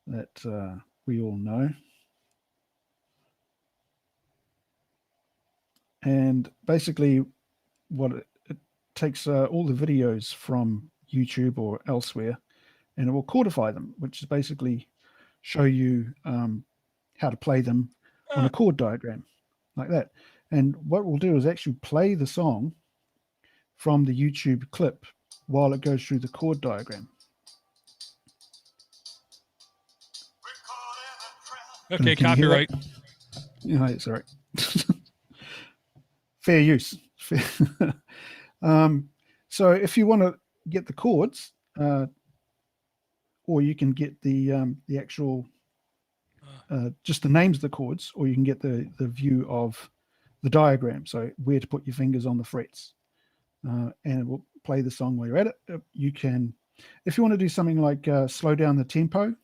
that we all know. And basically, what it takes all the videos from YouTube or elsewhere, and it will chordify them, which is basically show you how to play them on a chord diagram like that. And what we'll do is actually play the song from the YouTube clip while it goes through the chord diagram. Okay, Can you hear that? copyright. Yeah, it's all right. Fair use. So if you want to get the chords, or you can get the actual just the names of the chords, or you can get the view of the diagram, so where to put your fingers on the frets, and it will play the song while you're at it. You can, if you want to do something like slow down the tempo,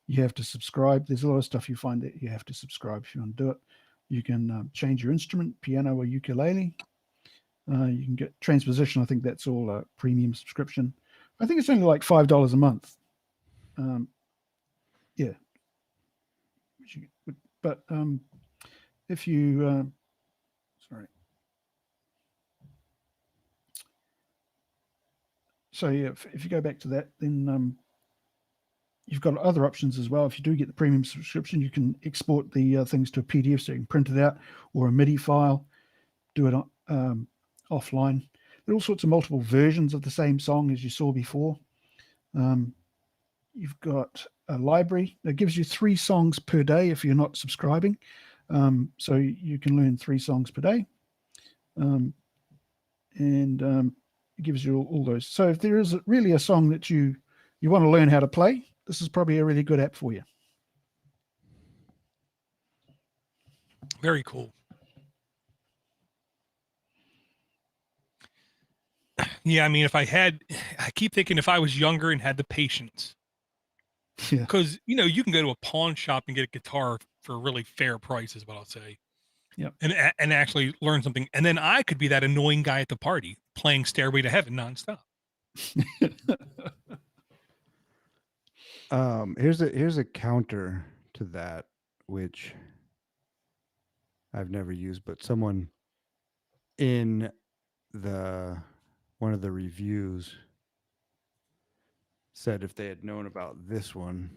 you have to subscribe. There's a lot of stuff you find that you have to subscribe if you want to do it. You can change your instrument, piano or ukulele. You can get transposition. I think that's all a premium subscription. I think it's only like $5 a month. Yeah. But if you, sorry. So yeah, if you go back to that, then you've got other options as well. If you do get the premium subscription, you can export the things to a PDF so you can print it out, or a MIDI file, do it offline. There are all sorts of multiple versions of the same song as you saw before. You've got a library that gives you 3 songs per day if you're not subscribing. So you can learn 3 songs per day. And it gives you all those. So if there is really a song that you want to learn how to play, this is probably a really good app for you. Very cool. Yeah, I mean, I keep thinking if I was younger and had the patience, Yeah. because you can go to a pawn shop and get a guitar for a really fair price, is what I'll say. Yep. And actually learn something, and then I could be that annoying guy at the party playing Stairway to Heaven nonstop. Here's a counter to that, which I've never used, but someone in one of the reviews said if they had known about this one.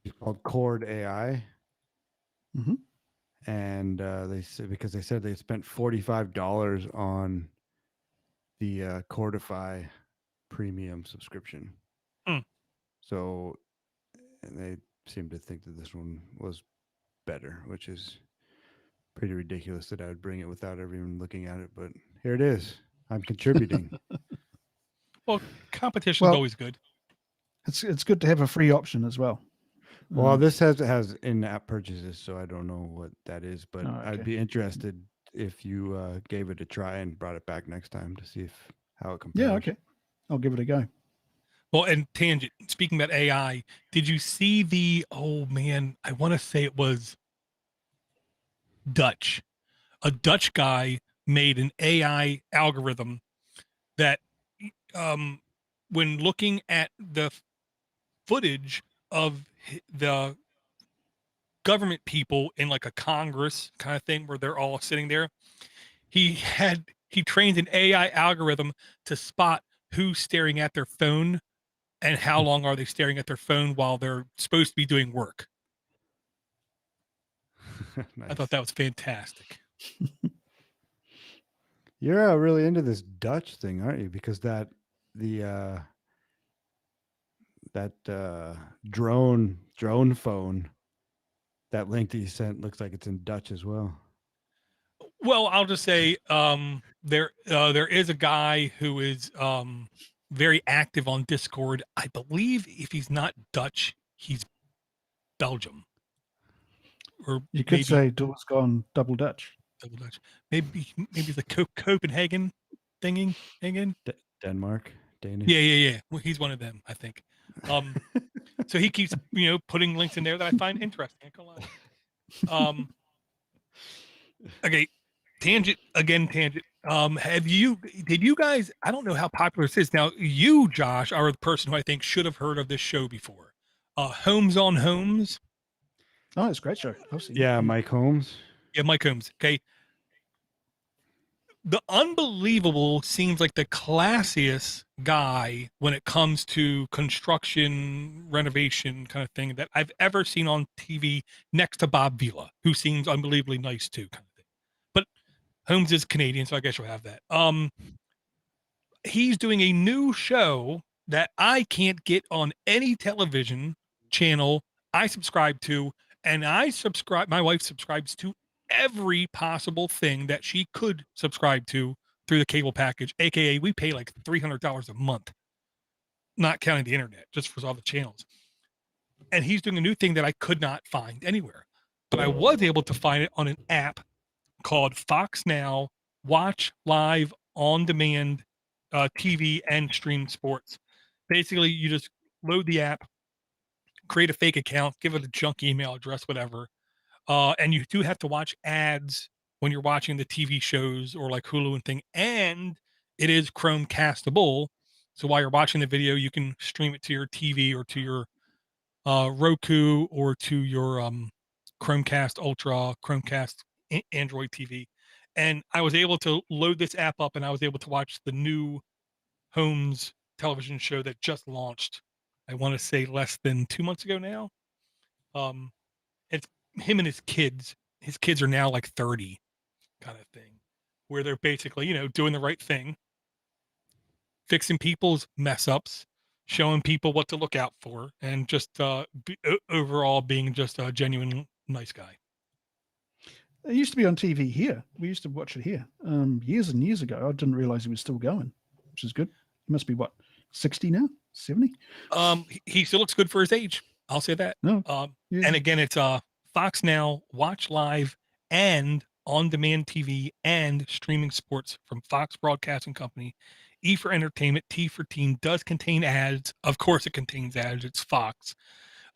It's called Chord AI. Mm-hmm. And they said, because they said they spent $45 on the Chordify premium subscription. So, and they seem to think that this one was better, which is pretty ridiculous that I would bring it without ever even looking at it. But here it is. I'm contributing. Well, competition's always good. It's good to have a free option as well. Well, this has in-app purchases, so I don't know what that is, but okay. I'd be interested if you gave it a try and brought it back next time to see how it compares. Yeah, okay. I'll give it a go. Well, and tangent, speaking about AI, did you see I want to say it was Dutch. A Dutch guy made an AI algorithm that when looking at the footage of the government people in like a Congress kind of thing where they're all sitting there. He trained an AI algorithm to spot who's staring at their phone and how long are they staring at their phone while they're supposed to be doing work. Nice. I thought that was fantastic. You're really into this Dutch thing, aren't you? Because that drone phone, that link that you sent looks like it's in Dutch as well. Well, I'll just say there is a guy who is very active on Discord. I believe if he's not Dutch, he's Belgium. Or You could say Door's gone double Dutch. double Dutch. Maybe the Copenhagen thingy again. Denmark, Danish. Yeah. Well, he's one of them, I think. So he keeps putting links in there that I find interesting. I can't lie. Okay, tangent. Did you guys? I don't know how popular this is now. You, Josh, are the person who I think should have heard of this show before. Homes on Homes. Oh, it's a great show. I've seen it. Yeah, Mike Holmes. Yeah, Mike Holmes. Okay. The Unbelievable seems like the classiest guy when it comes to construction, renovation kind of thing that I've ever seen on TV, next to Bob Vila, who seems unbelievably nice too, kind of thing. But Holmes is Canadian, so I guess you'll have that. He's doing a new show that I can't get on any television channel I subscribe to, and my wife subscribes to every possible thing that she could subscribe to through the cable package, aka we pay like $300 a month, not counting the internet, just for all the channels. And he's doing a new thing that I could not find anywhere, but I was able to find it on an app called Fox Now Watch Live On Demand TV and stream sports. Basically, you just load the app, create a fake account, give it a junk email address, whatever. And you do have to watch ads when you're watching the TV shows or like Hulu and thing. And it is Chromecastable. So while you're watching the video, you can stream it to your TV or to your Roku or to your Chromecast Ultra, Chromecast Android TV. And I was able to load this app up and I was able to watch the new Holmes television show that just launched. I want to say less than 2 months ago now. It's him and his kids. His kids are now like 30 kind of thing, where they're basically, doing the right thing, fixing people's mess ups, showing people what to look out for, and just overall being just a genuine nice guy. It used to be on TV here. We used to watch it here years and years ago. I didn't realize he was still going, which is good. He must be, 60 now? 70? He still looks good for his age. I'll say that. No. Yeah. And again, it's Fox Now, Watch Live, and on-demand TV and streaming sports from Fox Broadcasting Company. E for entertainment, T for teen, does contain ads. Of course it contains ads. It's Fox.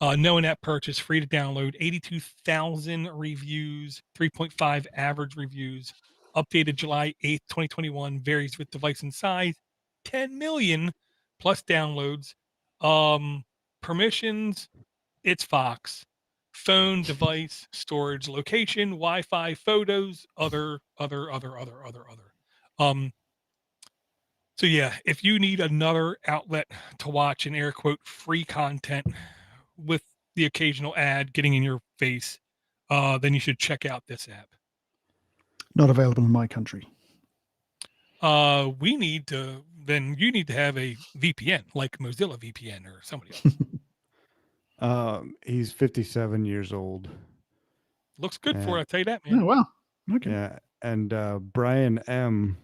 No in-app purchase, free to download, 82,000 reviews, 3.5 average reviews, updated July 8th, 2021, varies with device and size, 10 million plus downloads. Permissions, it's Fox. Phone, device, storage, location, Wi-Fi, photos, other. So yeah, if you need another outlet to watch an air quote free content with the occasional ad getting in your face, then you should check out this app. Not available in my country. You need to have a VPN like Mozilla VPN or somebody else. He's 57 years old. Looks good for it, I'll tell you that, man. Oh, wow. Okay. Yeah. And Brian M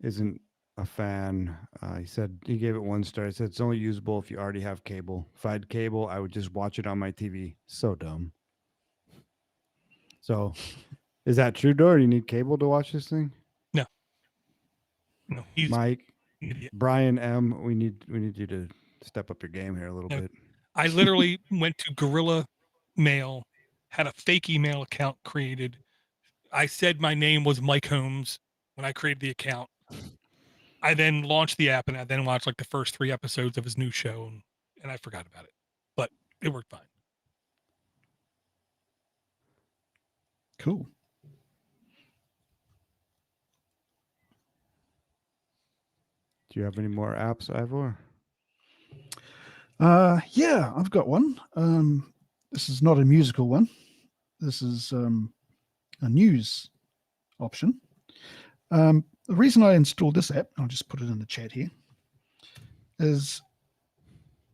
isn't a fan. He said he gave it 1 star. He said it's only usable if you already have cable. If I had cable, I would just watch it on my TV. So dumb. So is that true, Dor? You need cable to watch this thing? No, he's Mike, idiot. Brian M, we need you to step up your game here a little bit. I literally went to Gorilla Mail, had a fake email account created. I said my name was Mike Holmes when I created the account. I then launched the app and I then watched like the first 3 episodes of his new show. And and I forgot about it, but it worked fine. Cool. Do you have any more apps, Ivor? Yeah, I've got one. This is not a musical one. This is a news option. The reason I installed this app, I'll just put it in the chat here, is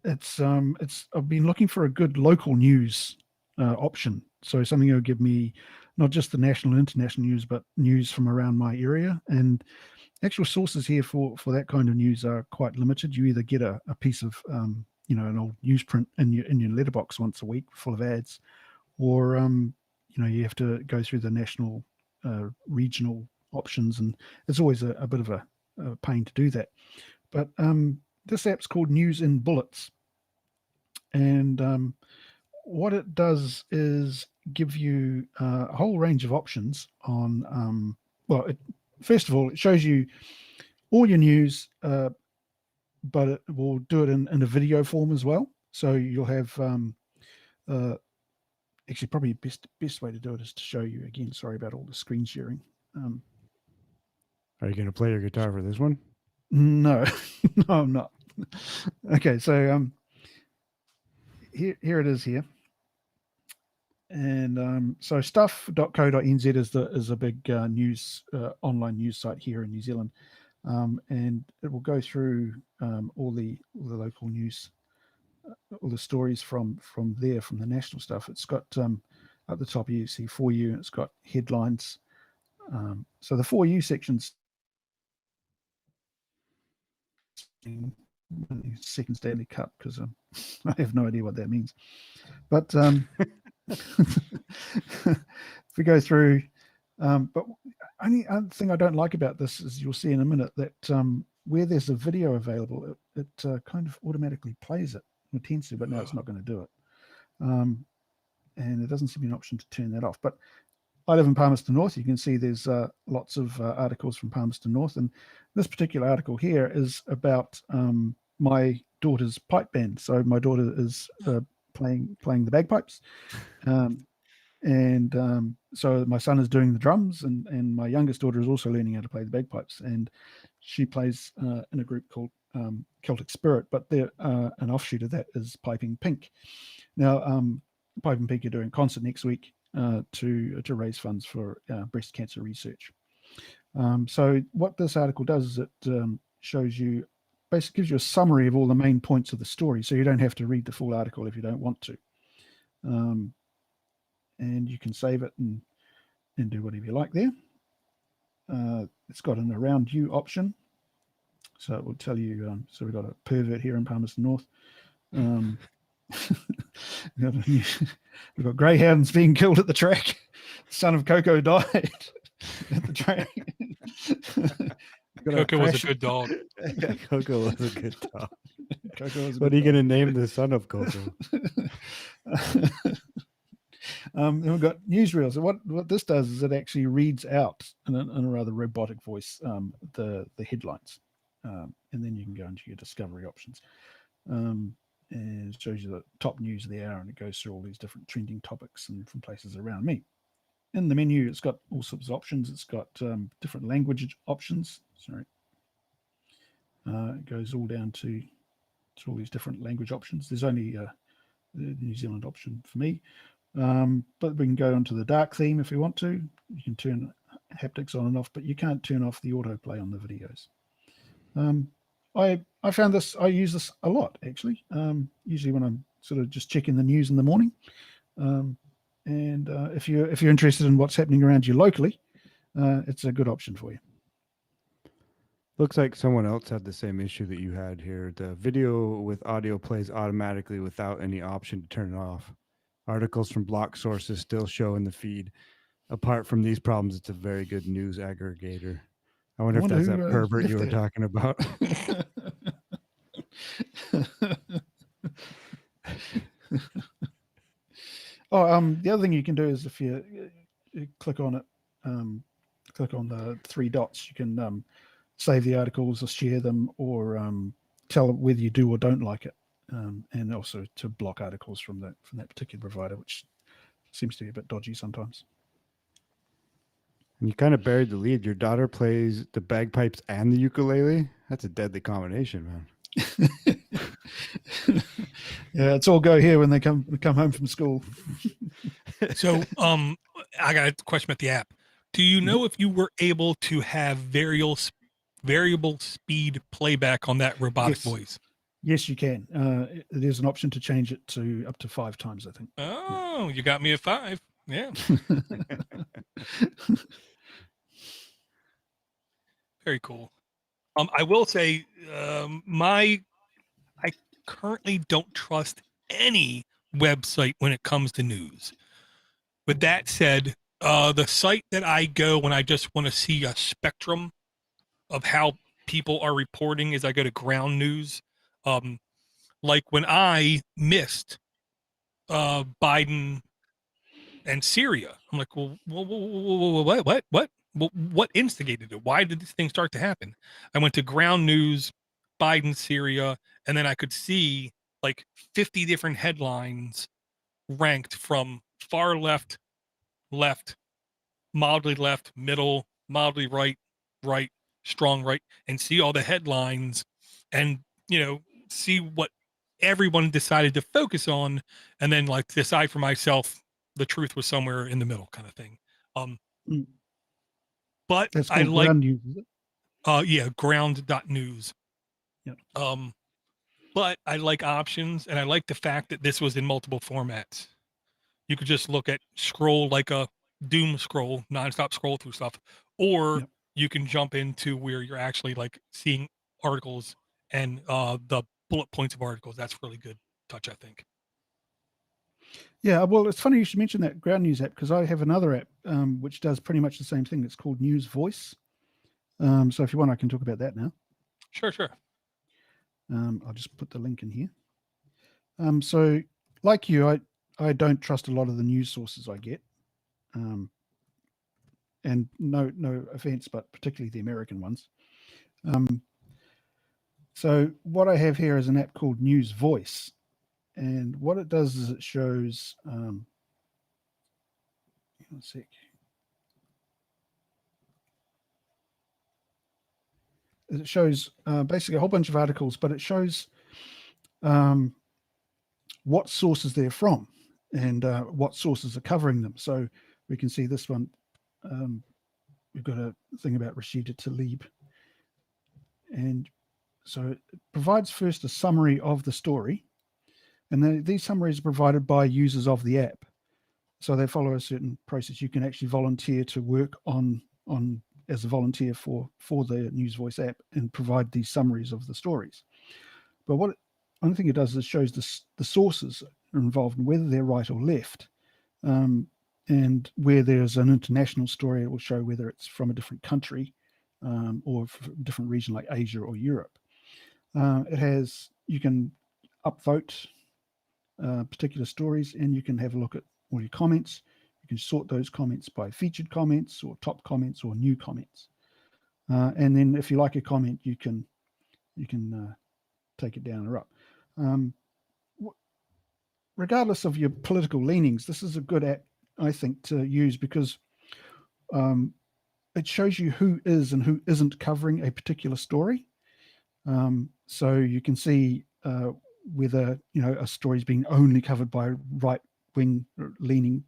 it's I've been looking for a good local news option. So something that will give me not just the national and international news, but news from around my area. And actual sources here for that kind of news are quite limited. You either get a piece of an old newsprint in your letterbox once a week full of ads, or you have to go through the national regional options, and it's always a bit of a pain to do that. But this app's called News in Bullets, and what it does is give you a whole range of options on first of all, it shows you all your news, but it will do it in a video form as well. So you'll have actually probably best way to do it is to show you again. Sorry about all the screen sharing. Are you going to play your guitar for this one? No, no, I'm not. Okay, so here it is here. And so stuff.co.nz is a big news online news site here in New Zealand, and it will go through all the local news, all the stories from the national stuff. It's got at the top you see For You, and it's got headlines. So the For You section's second Stanley Cup, because I have no idea what that means, but if we go through, but only other thing I don't like about this is you'll see in a minute that where there's a video available, it kind of automatically plays it. It tends to, but no, it's not going to do it. And there doesn't seem to be an option to turn that off. But I live in Palmerston North. You can see there's lots of articles from Palmerston North, and this particular article here is about my daughter's pipe band. So my daughter is playing the bagpipes, and so my son is doing the drums, and my youngest daughter is also learning how to play the bagpipes, and she plays in a group called Celtic Spirit, but they're an offshoot of that is Piping Pink. Now Piping Pink are doing a concert next week to raise funds for breast cancer research. So what this article does is it shows you, basically gives you a summary of all the main points of the story, so you don't have to read the full article if you don't want to. And you can save it and do whatever you like there. It's got an Around You option, so it will tell you. So we've got a pervert here in Palmerston North. We've got greyhounds being killed at the track. Son of Coco died at the track. Coco was a good dog. Coco was a good dog. What are you going to name the son of Coco? And we've got newsreels. So what this does is it actually reads out in a rather robotic voice the headlines, and then you can go into your discovery options, and it shows you the top news of the hour, and it goes through all these different trending topics and from places around me. In the menu, it's got all sorts of options. It's got different language options. Sorry, it goes all down to all these different language options. There's only the New Zealand option for me. But we can go onto the dark theme if we want to. You can turn haptics on and off, but you can't turn off the autoplay on the videos. I found this, I use this a lot actually, usually when I'm sort of just checking the news in the morning. And if you're interested in what's happening around you locally, it's a good option for you. Looks like someone else had the same issue that you had here. The video with audio plays automatically without any option to turn it off. Articles from block sources still show in the feed. Apart from these problems, it's a very good news aggregator. I wonder if that's that pervert you were talking about. The other thing you can do is if you click on it, click on the three dots, you can save the articles or share them, or tell it whether you do or don't like it. and also to block articles from that particular provider, which seems to be a bit dodgy sometimes. And you kind of buried the lead. Your daughter plays the bagpipes and the ukulele. That's a deadly combination, man. Yeah, it's all go here when they come home from school. So, I got a question about the app. Do you know if you were able to have variable speed playback on that robotic Yes. voice? Yes, you can. There's an option to change it to up to 5 times, I think. Oh, you got me at 5. Yeah. Very cool. I will say, I currently don't trust any website when it comes to news. With that said, the site that I go when I just want to see a spectrum of how people are reporting is I go to Ground News. Like when I missed Biden and Syria, I'm like, well, what instigated it? Why did this thing start to happen? I went to Ground News, Biden, Syria, and then I could see like 50 different headlines ranked from far left, mildly left, middle, mildly right, right, strong right, and see all the headlines and, see what everyone decided to focus on, and then like decide for myself the truth was somewhere in the middle kind of thing. Mm. But That's I called like, Ground News, is it? yeah, ground.news. Yep. But I like options, and I like the fact that this was in multiple formats. You could just look at scroll like a doom scroll, nonstop scroll through stuff, or Yep. you can jump into where you're actually like seeing articles and the bullet points of articles. That's really good touch, I think. Yeah, well, it's funny you should mention that Ground News app because I have another app which does pretty much the same thing. It's called News Voice. So if you want, I can talk about that now. Sure. I'll just put the link in here. So like you, I don't trust a lot of the news sources I get. And no offense, but particularly the American ones. So what I have here is an app called News Voice. And what it does is it shows, hang on a sec. It shows basically a whole bunch of articles, but it shows what sources they're from and what sources are covering them. So we can see this one. We've got a thing about Rashida Tlaib. And so it provides first a summary of the story. And these summaries are provided by users of the app. So they follow a certain process. You can actually volunteer to work on as a volunteer for the News Voice app and provide these summaries of the stories. But one thing it does is shows the sources are involved and whether they're right or left. And where there's an international story, it will show whether it's from a different country or a different region like Asia or Europe. You can upvote particular stories, and you can have a look at all your comments. You can sort those comments by featured comments or top comments or new comments. And then if you like a comment, you can take it down or up. Regardless of your political leanings, this is a good app, I think, to use because it shows you who is and who isn't covering a particular story. So you can see whether a story is being only covered by right-wing leaning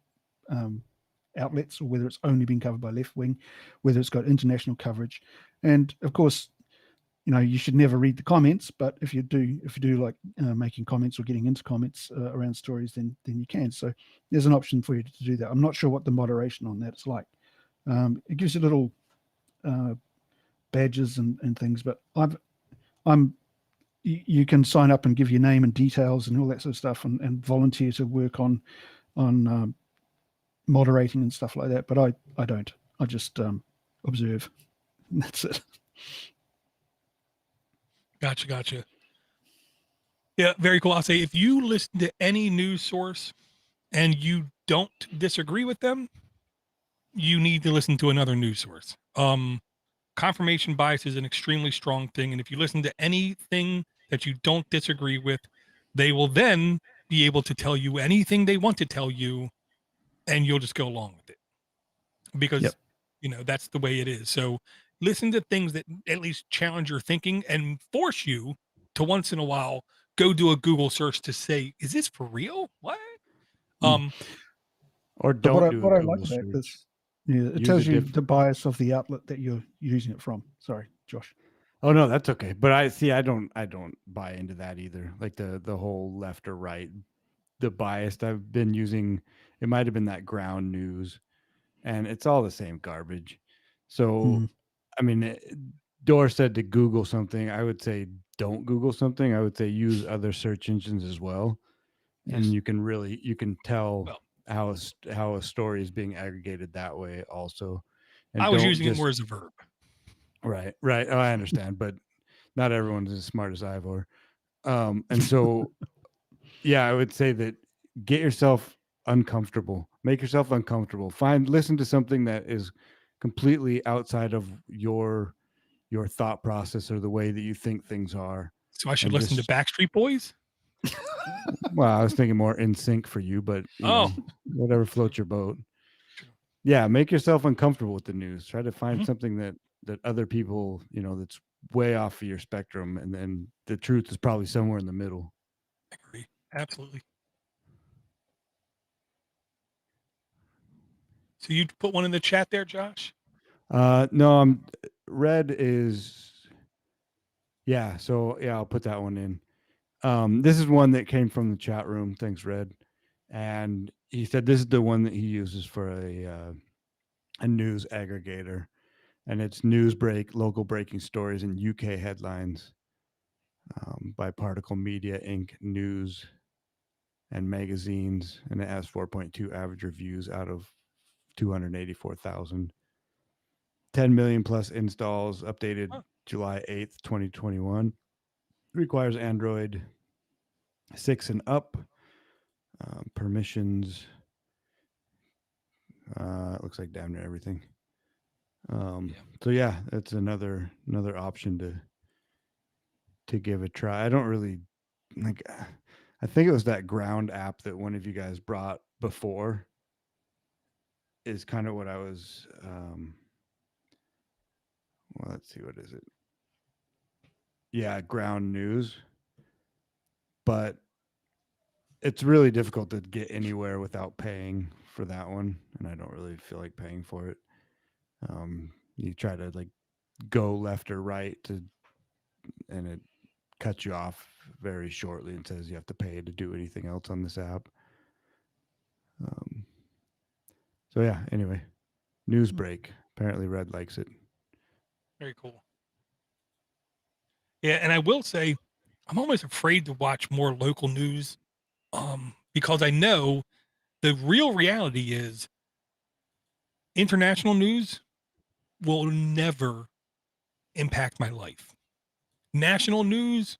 outlets or whether it's only being covered by left-wing, whether it's got international coverage. And of course, you should never read the comments, but if you do like making comments or getting into comments around stories, then you can. So there's an option for you to do that. I'm not sure what the moderation on that is like. It gives you little badges and things, but you can sign up and give your name and details and all that sort of stuff and volunteer to work on moderating and stuff like that. But I don't. I just observe. And that's it. Gotcha. Yeah, very cool. I'll say if you listen to any news source and you don't disagree with them, you need to listen to another news source. Confirmation bias is an extremely strong thing. And if you listen to anything that you don't disagree with, They will then be able to tell you anything they want to tell you, and you'll just go along with it because Yep. that's the way it is. So listen to things that at least challenge your thinking and force you to once in a while go do a Google search to say, is this for real? What? Mm. Or But don't do a what I like Google about this, search. it Use tells a you diff- the bias of the outlet that you're using it from. Sorry, Josh. Oh no, that's okay. But I don't buy into that either. Like the whole left or right, the biased. I've been using. It might have been that ground news, and it's all the same garbage. So, Mhm. I mean, Dor said to Google something. I would say don't Google something. I would say use other search engines as well, and Yes. you can tell Well, how a story is being aggregated that way also, and I was don't using it just more as a verb. right. Oh, I understand, but not everyone's as smart as Ivor. And so, yeah, I would say that get yourself uncomfortable, make yourself uncomfortable. Listen to something that is completely outside of your thought process or the way that you think things are. So I should And listen to just, Backstreet Boys. well, I was thinking more in sync for you, but Oh, whatever floats your boat. true. Yeah, make yourself uncomfortable with the news. Try to find Mhm. something that other people, that's way off of your spectrum, and then the truth is probably somewhere in the middle. I agree. Absolutely. So you put one in the chat there, Josh? No, red is yeah. So yeah, I'll put that one in. This is one that came from the chat room. Thanks, Red. And he said this is the one that he uses for a news aggregator, and it's Newsbreak, local breaking stories and UK headlines by Particle Media Inc. News and magazines, and it has 4.2 average reviews out of 284,000. 10 million plus installs, updated Huh. July 8th, 2021. Requires Android 6 and up. Permissions. It looks like damn near everything. Yeah. So yeah, that's another option to give a try. I don't really like. I think it was that Ground app that one of you guys brought before. Is kind of what I was. Well, let's see, what is it? Yeah, Ground News. But it's really difficult to get anywhere without paying for that one, and I don't really feel like paying for it. You try to like go left or right and it cuts you off very shortly and says you have to pay to do anything else on this app. So yeah. Anyway, news break. Apparently, Red likes it. Very cool. Yeah, and I will say, I'm almost afraid to watch more local news, because I know the real reality is international news will never impact my life. National news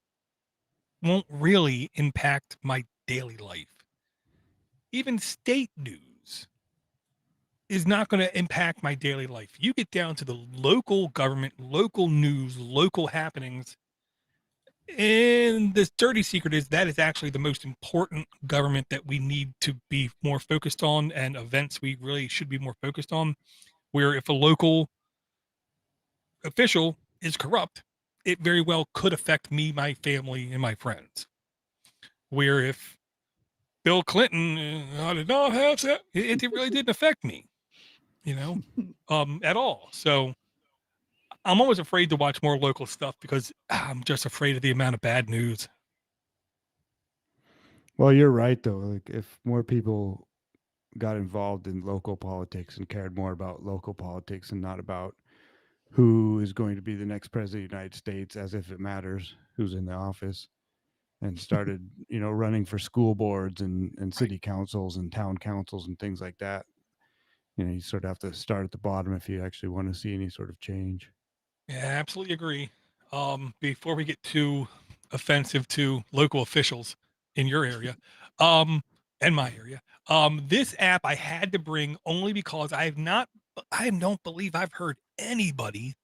won't really impact my daily life. Even state news is not going to impact my daily life. You get down to the local government, local news, local happenings. And the dirty secret is that is actually the most important government that we need to be more focused on, and events we really should be more focused on. Where if a local official is corrupt, it very well could affect me, my family, and my friends. Where if Bill Clinton, I did not have that, it really didn't affect me, at all. So I'm always afraid to watch more local stuff because I'm just afraid of the amount of bad news. Well, you're right though. Like if more people got involved in local politics and cared more about local politics and not about who is going to be the next president of the United States, as if it matters who's in the office, and started, running for school boards and city councils and town councils and things like that. You sort of have to start at the bottom if you actually want to see any sort of change. Yeah, absolutely agree. Before we get too offensive to local officials in your area, and my area, this app I had to bring only because I don't believe I've heard anybody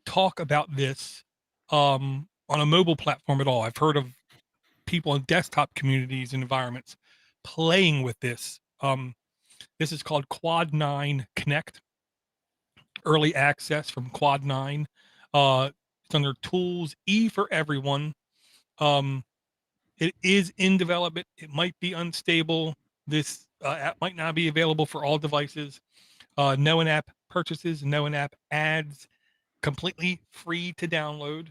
talk about this, on a mobile platform at all. I've heard of people in desktop communities and environments playing with this. This is called Quad 9 Connect, early access from Quad 9. It's under Tools E for everyone. It is in development. It might be unstable. This app might not be available for all devices. No in-app purchases, no in-app ads, completely free to download.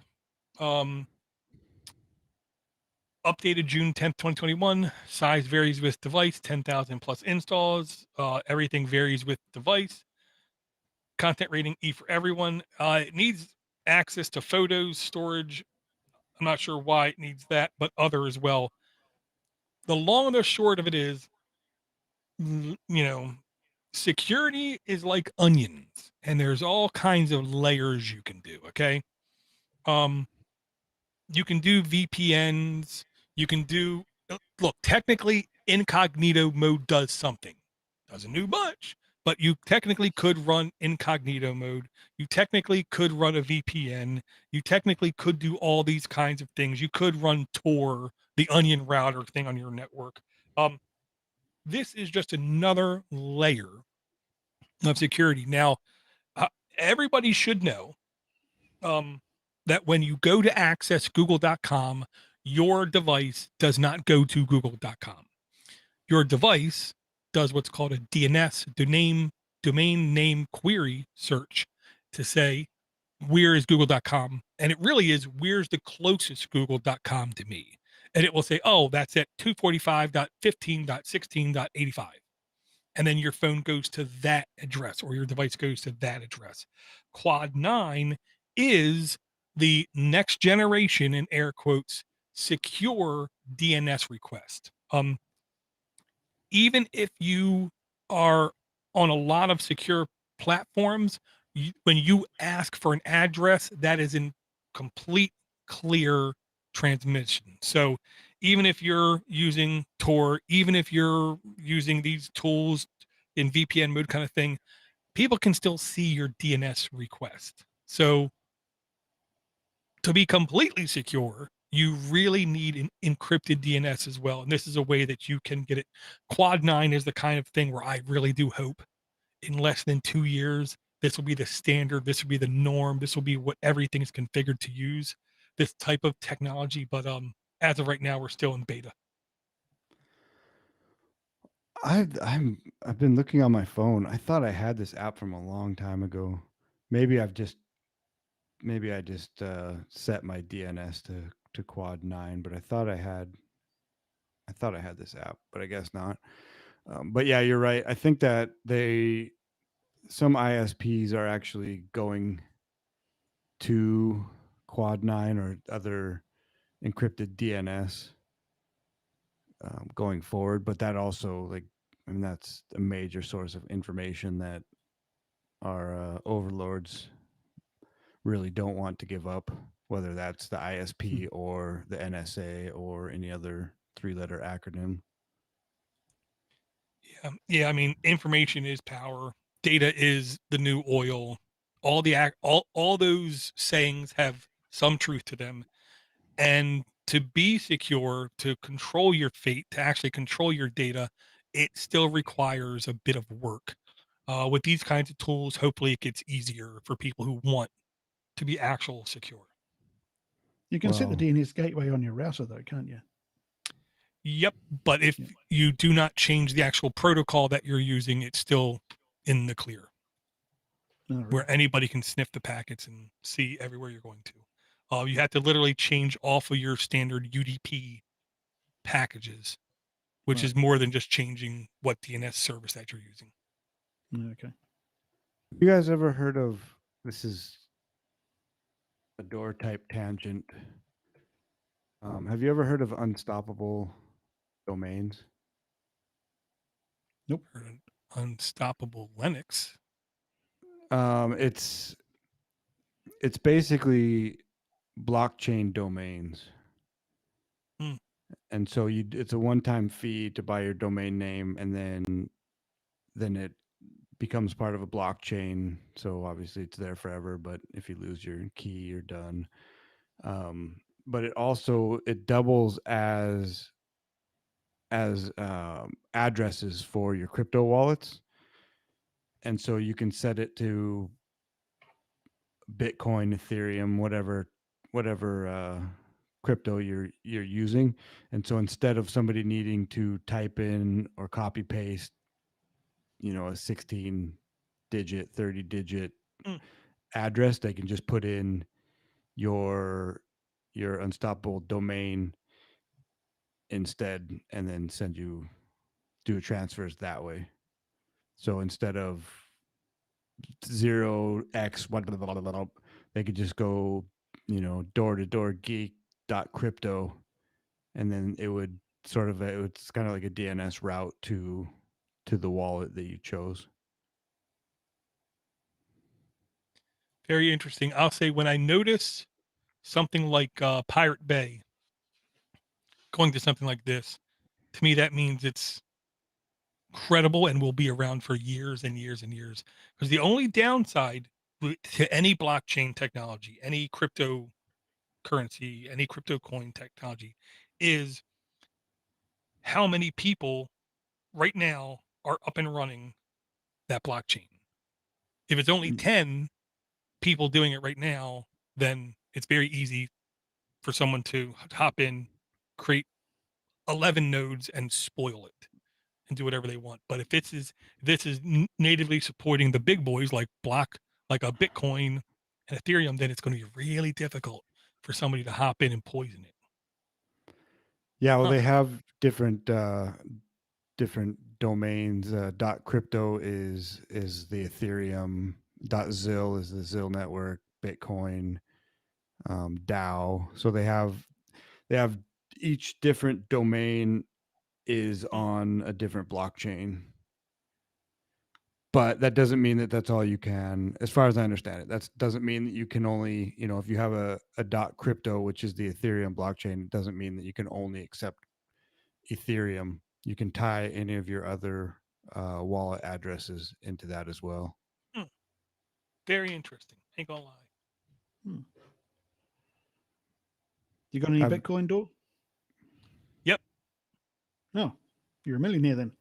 Updated June 10th, 2021. Size varies with device, 10,000 plus installs. Everything varies with device. Content rating E for everyone. It needs access to photos, storage. I'm not sure why it needs that, but other as well. The long and the short of it is, security is like onions, and there's all kinds of layers you can do. Okay. You can do VPNs. You can do, look, technically incognito mode does something. Doesn't do much, but you technically could run incognito mode. You technically could run a VPN. You technically could do all these kinds of things. You could run Tor, the onion router thing on your network. This is just another layer of security. Now, everybody should know that when you go to access google.com, your device does not go to google.com. Your device does what's called a DNS, domain name query search, to say, where is google.com? And it really is, where's the closest google.com to me? And it will say, oh, that's at 245.15.16.85. And then your phone goes to that address, or your device goes to that address. Quad 9 is the next generation, in air quotes, secure DNS request. Even if you are on a lot of secure platforms, when you ask for an address, that is in complete clear transmission. So even if you're using Tor, even if you're using these tools in VPN mode kind of thing, people can still see your DNS request. So to be completely secure, you really need an encrypted DNS as well. And this is a way that you can get it. Quad 9 is the kind of thing where I really do hope in less than 2 years, this will be the standard. This will be the norm. This will be what everything is configured to use, this type of technology. But as of right now, we're still in beta. I've been looking on my phone. I thought I had this app from a long time ago. Maybe I just set my DNS to Quad 9, but I thought I had this app, but I guess not. But yeah, you're right. I think that some ISPs are actually going to Quad 9 or other encrypted DNS going forward, but that also, that's a major source of information that our overlords really don't want to give up, whether that's the ISP or the NSA or any other 3-letter acronym. Yeah. I mean, information is power. Data is the new oil. All those sayings have some truth to them. And to be secure, to control your fate, to actually control your data, it still requires a bit of work. With these kinds of tools, hopefully it gets easier for people who want to be actual secure. You can set the DNS gateway on your router, though, can't you? Yep. But if you do not change the actual protocol that you're using, it's still in the clear, where anybody can sniff the packets and see everywhere you're going to. You have to literally change off of your standard UDP packages, which is more than just changing what DNS service that you're using. Okay. You guys ever heard of, this is a door type tangent. Have you ever heard of unstoppable domains? Nope. Unstoppable Linux. It's basically blockchain domains. And so it's a one-time fee to buy your domain name, and then it becomes part of a blockchain. So obviously it's there forever, but if you lose your key, you're done. it also it doubles as addresses for your crypto wallets, and so you can set it to Bitcoin, Ethereum, whatever crypto you're using. And so instead of somebody needing to type in or copy paste, a 16 digit, 30 digit Mm. address, they can just put in your unstoppable domain instead, and then do transfers that way. So instead of 0x, they could just go, DoorToDoorGeek.crypto, and then it's kind of like a DNS route to the wallet that you chose. Very interesting. I'll say when I notice something like Pirate Bay going to something like this, to me that means it's credible and will be around for years and years and years. Because the only downside to any blockchain technology, any cryptocurrency, any crypto coin technology is how many people right now are up and running that blockchain. If it's only 10 people doing it right now, then it's very easy for someone to hop in, create 11 nodes and spoil it and do whatever they want. But if this is natively supporting the big boys like like a Bitcoin and Ethereum, then it's going to be really difficult for somebody to hop in and poison it. Yeah, well, Huh. they have different domains. .crypto is the Ethereum. .zil is the Zil network. Bitcoin, DAO. So they have each different domain is on a different blockchain. But that doesn't mean that that's all you can, as far as I understand it. That doesn't mean that you can only, if you have a .crypto, which is the Ethereum blockchain, it doesn't mean that you can only accept Ethereum. You can tie any of your other wallet addresses into that as well. Very interesting. Ain't gonna lie. You got any Bitcoin, Door? Yep. No, you're a millionaire then.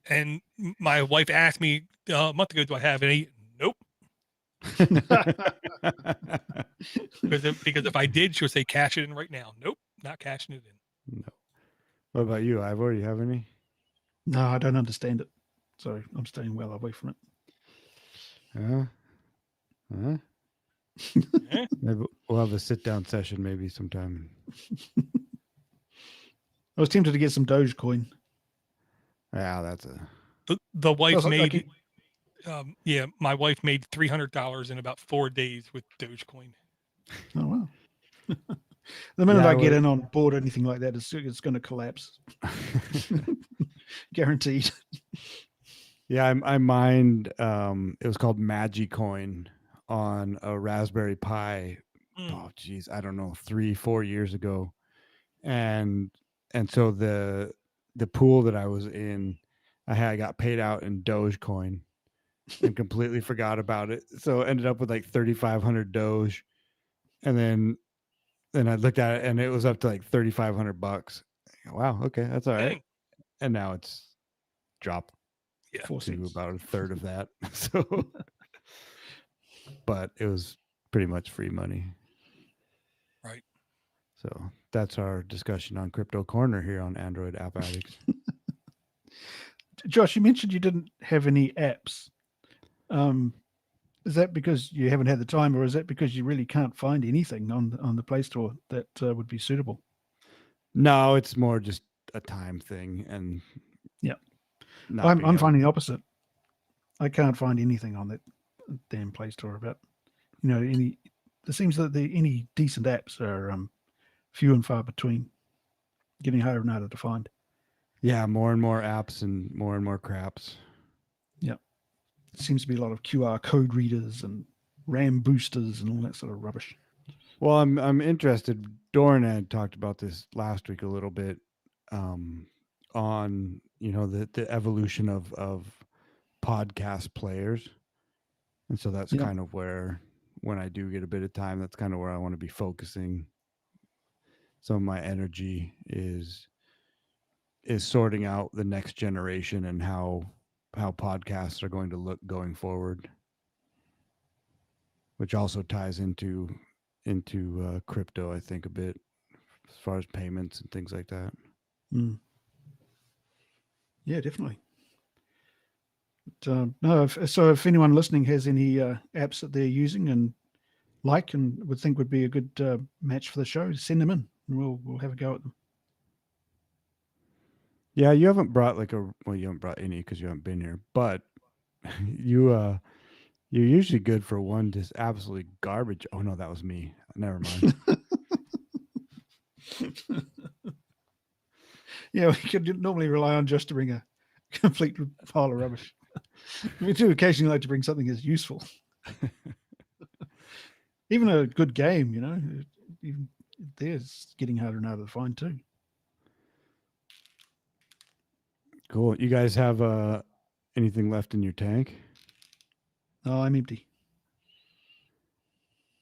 And my wife asked me a month ago, do I have any? Nope. Because if I did, she would say cash it in right now. Nope, not cashing it in. No. What about you, Ivor? You have any? No, I don't understand it. So I'm staying well away from it. Maybe we'll have a sit-down session maybe sometime. I was tempted to get some Dogecoin. Yeah, that's a... The wife made... yeah, my wife made $300 in about 4 days with Dogecoin. Oh, wow. The minute I get in on board anything like that, it's going to collapse. Guaranteed. Yeah, I mined, it was called Magicoin on a Raspberry Pi. Oh, geez, I don't know, 3-4 years ago. And so the pool that I was in, I got paid out in Dogecoin and completely forgot about it. So ended up with like 3,500 Doge. And then I looked at it and it was up to like $3,500. Wow. Okay. That's all right. Dang. And now it's dropped to about a third of that. So, but it was pretty much free money. Right. So that's our discussion on Crypto Corner here on Android App Addicts. Josh, you mentioned you didn't have any apps. Is that because you haven't had the time, or is that because you really can't find anything on the Play Store that would be suitable? No, it's more just a time thing, and I'm finding the opposite. I can't find anything on that damn Play Store about any. It seems that any decent apps are few and far between, getting harder and harder to find. Yeah, more and more apps and more craps. Yeah. Seems to be a lot of QR code readers and RAM boosters and all that sort of rubbish. Well, I'm interested. Doran had talked about this last week a little bit, on the evolution of podcast players, and so that's kind of where when I do get a bit of time, that's kind of where I want to be focusing. Some of my energy is sorting out the next generation and how podcasts are going to look going forward, which also ties into crypto, I think, a bit as far as payments and things like that. Mm. Yeah, definitely. But, no, so if anyone listening has any apps that they're using and would think would be a good match for the show, send them in and we'll have a go at them. Yeah, you haven't brought you haven't brought any because you haven't been here, but you're usually good for one just absolutely garbage. Oh no, that was me. Never mind. Yeah, we could normally rely on just to bring a complete pile of rubbish. We do occasionally like to bring something that's useful. Even a good game, even there's getting harder and harder to find too. Cool. You guys have anything left in your tank? Oh, I'm empty.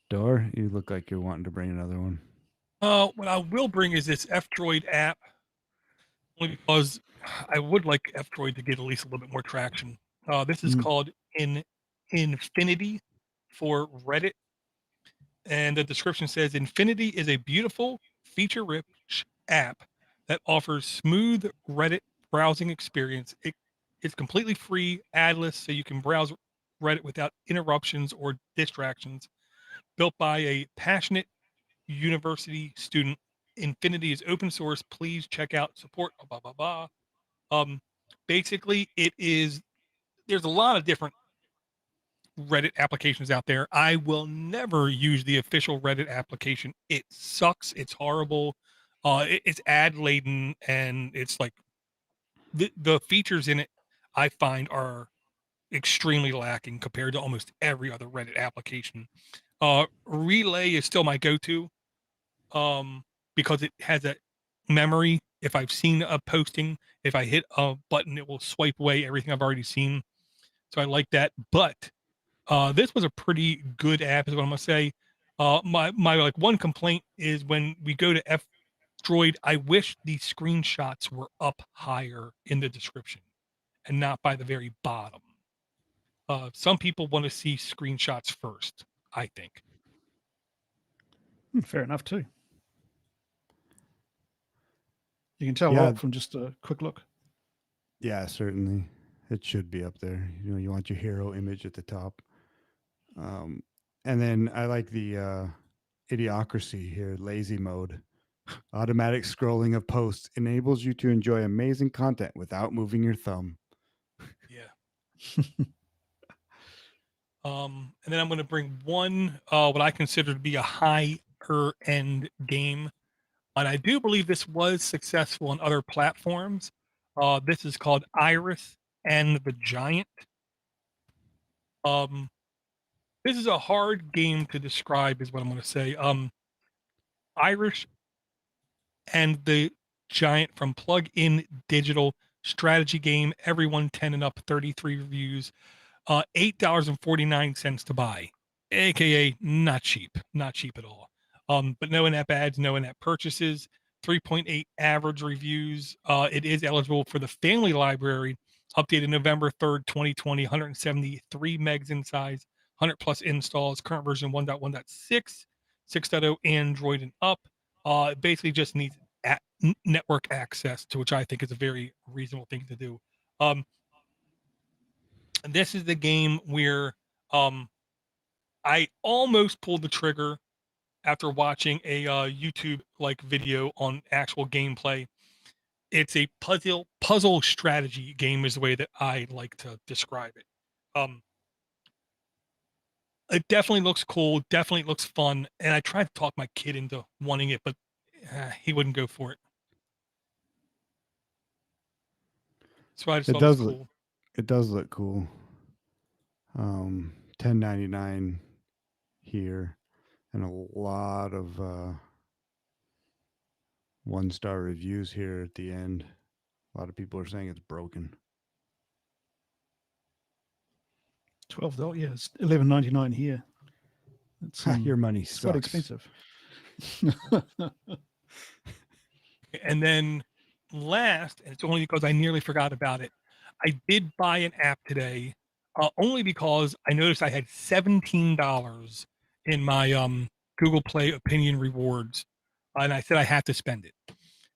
Door, you look like you're wanting to bring another one. What I will bring is this F-Droid app, only because I would like F-Droid to get at least a little bit more traction. This is called Infinity for Reddit. And the description says, Infinity is a beautiful, feature-rich app that offers smooth Reddit browsing experience. It's completely free, adless, so you can browse Reddit without interruptions or distractions. Built by a passionate university student. Infinity is open source. Please check out support. Blah blah blah. Basically, there's a lot of different Reddit applications out there. I will never use the official Reddit application. It sucks. It's horrible. It's ad laden, and it's like the features in it I find are extremely lacking compared to almost every other Reddit application. Relay is still my go-to. Because it has a memory. If I've seen a posting, if I hit a button, it will swipe away everything I've already seen. So I like that. But this was a pretty good app, is what I'm gonna say. My like one complaint is when we go to F-Droid, I wish the screenshots were up higher in the description and not by the very bottom. Some people want to see screenshots first, I think. Fair enough too. You can tell a Yeah. lot from just a quick look. Yeah, certainly. It should be up there. You want your hero image at the top. And then I like the idiocracy here, lazy mode. Automatic scrolling of posts enables you to enjoy amazing content without moving your thumb. Yeah. And then I'm going to bring one, what I consider to be a higher end game. And I do believe this was successful on other platforms. This is called Iris and the Giant. This is a hard game to describe, is what I'm going to say. Iris and the Giant from Plug In Digital strategy game. Everyone 10 and up, 33 reviews. $8.49 to buy, aka not cheap at all. But no in-app ads, no in-app purchases. 3.8 average reviews. It is eligible for the family library, updated November 3rd, 2020. 173 megs in size, 100 plus installs. Current version 1.1.6, 6.0 Android and up. It basically just needs network access, to which I think is a very reasonable thing to do. And this is the game where I almost pulled the trigger after watching a YouTube like video on actual gameplay. It's a puzzle strategy game, is the way that I like to describe it. It definitely looks cool, definitely looks fun, and I tried to talk my kid into wanting it, but he wouldn't go for it. So I just thought it was cool. It does look cool. $10.99 here, and a lot of 1-star reviews here at the end. A lot of people are saying it's broken. $12, yeah, it's $11.99 here. It's Your money it's quite sucks. expensive. And then last, and it's only because I nearly forgot about it, I did buy an app today, only because I noticed I had $17 in my Google Play Opinion rewards, and I said I had to spend it.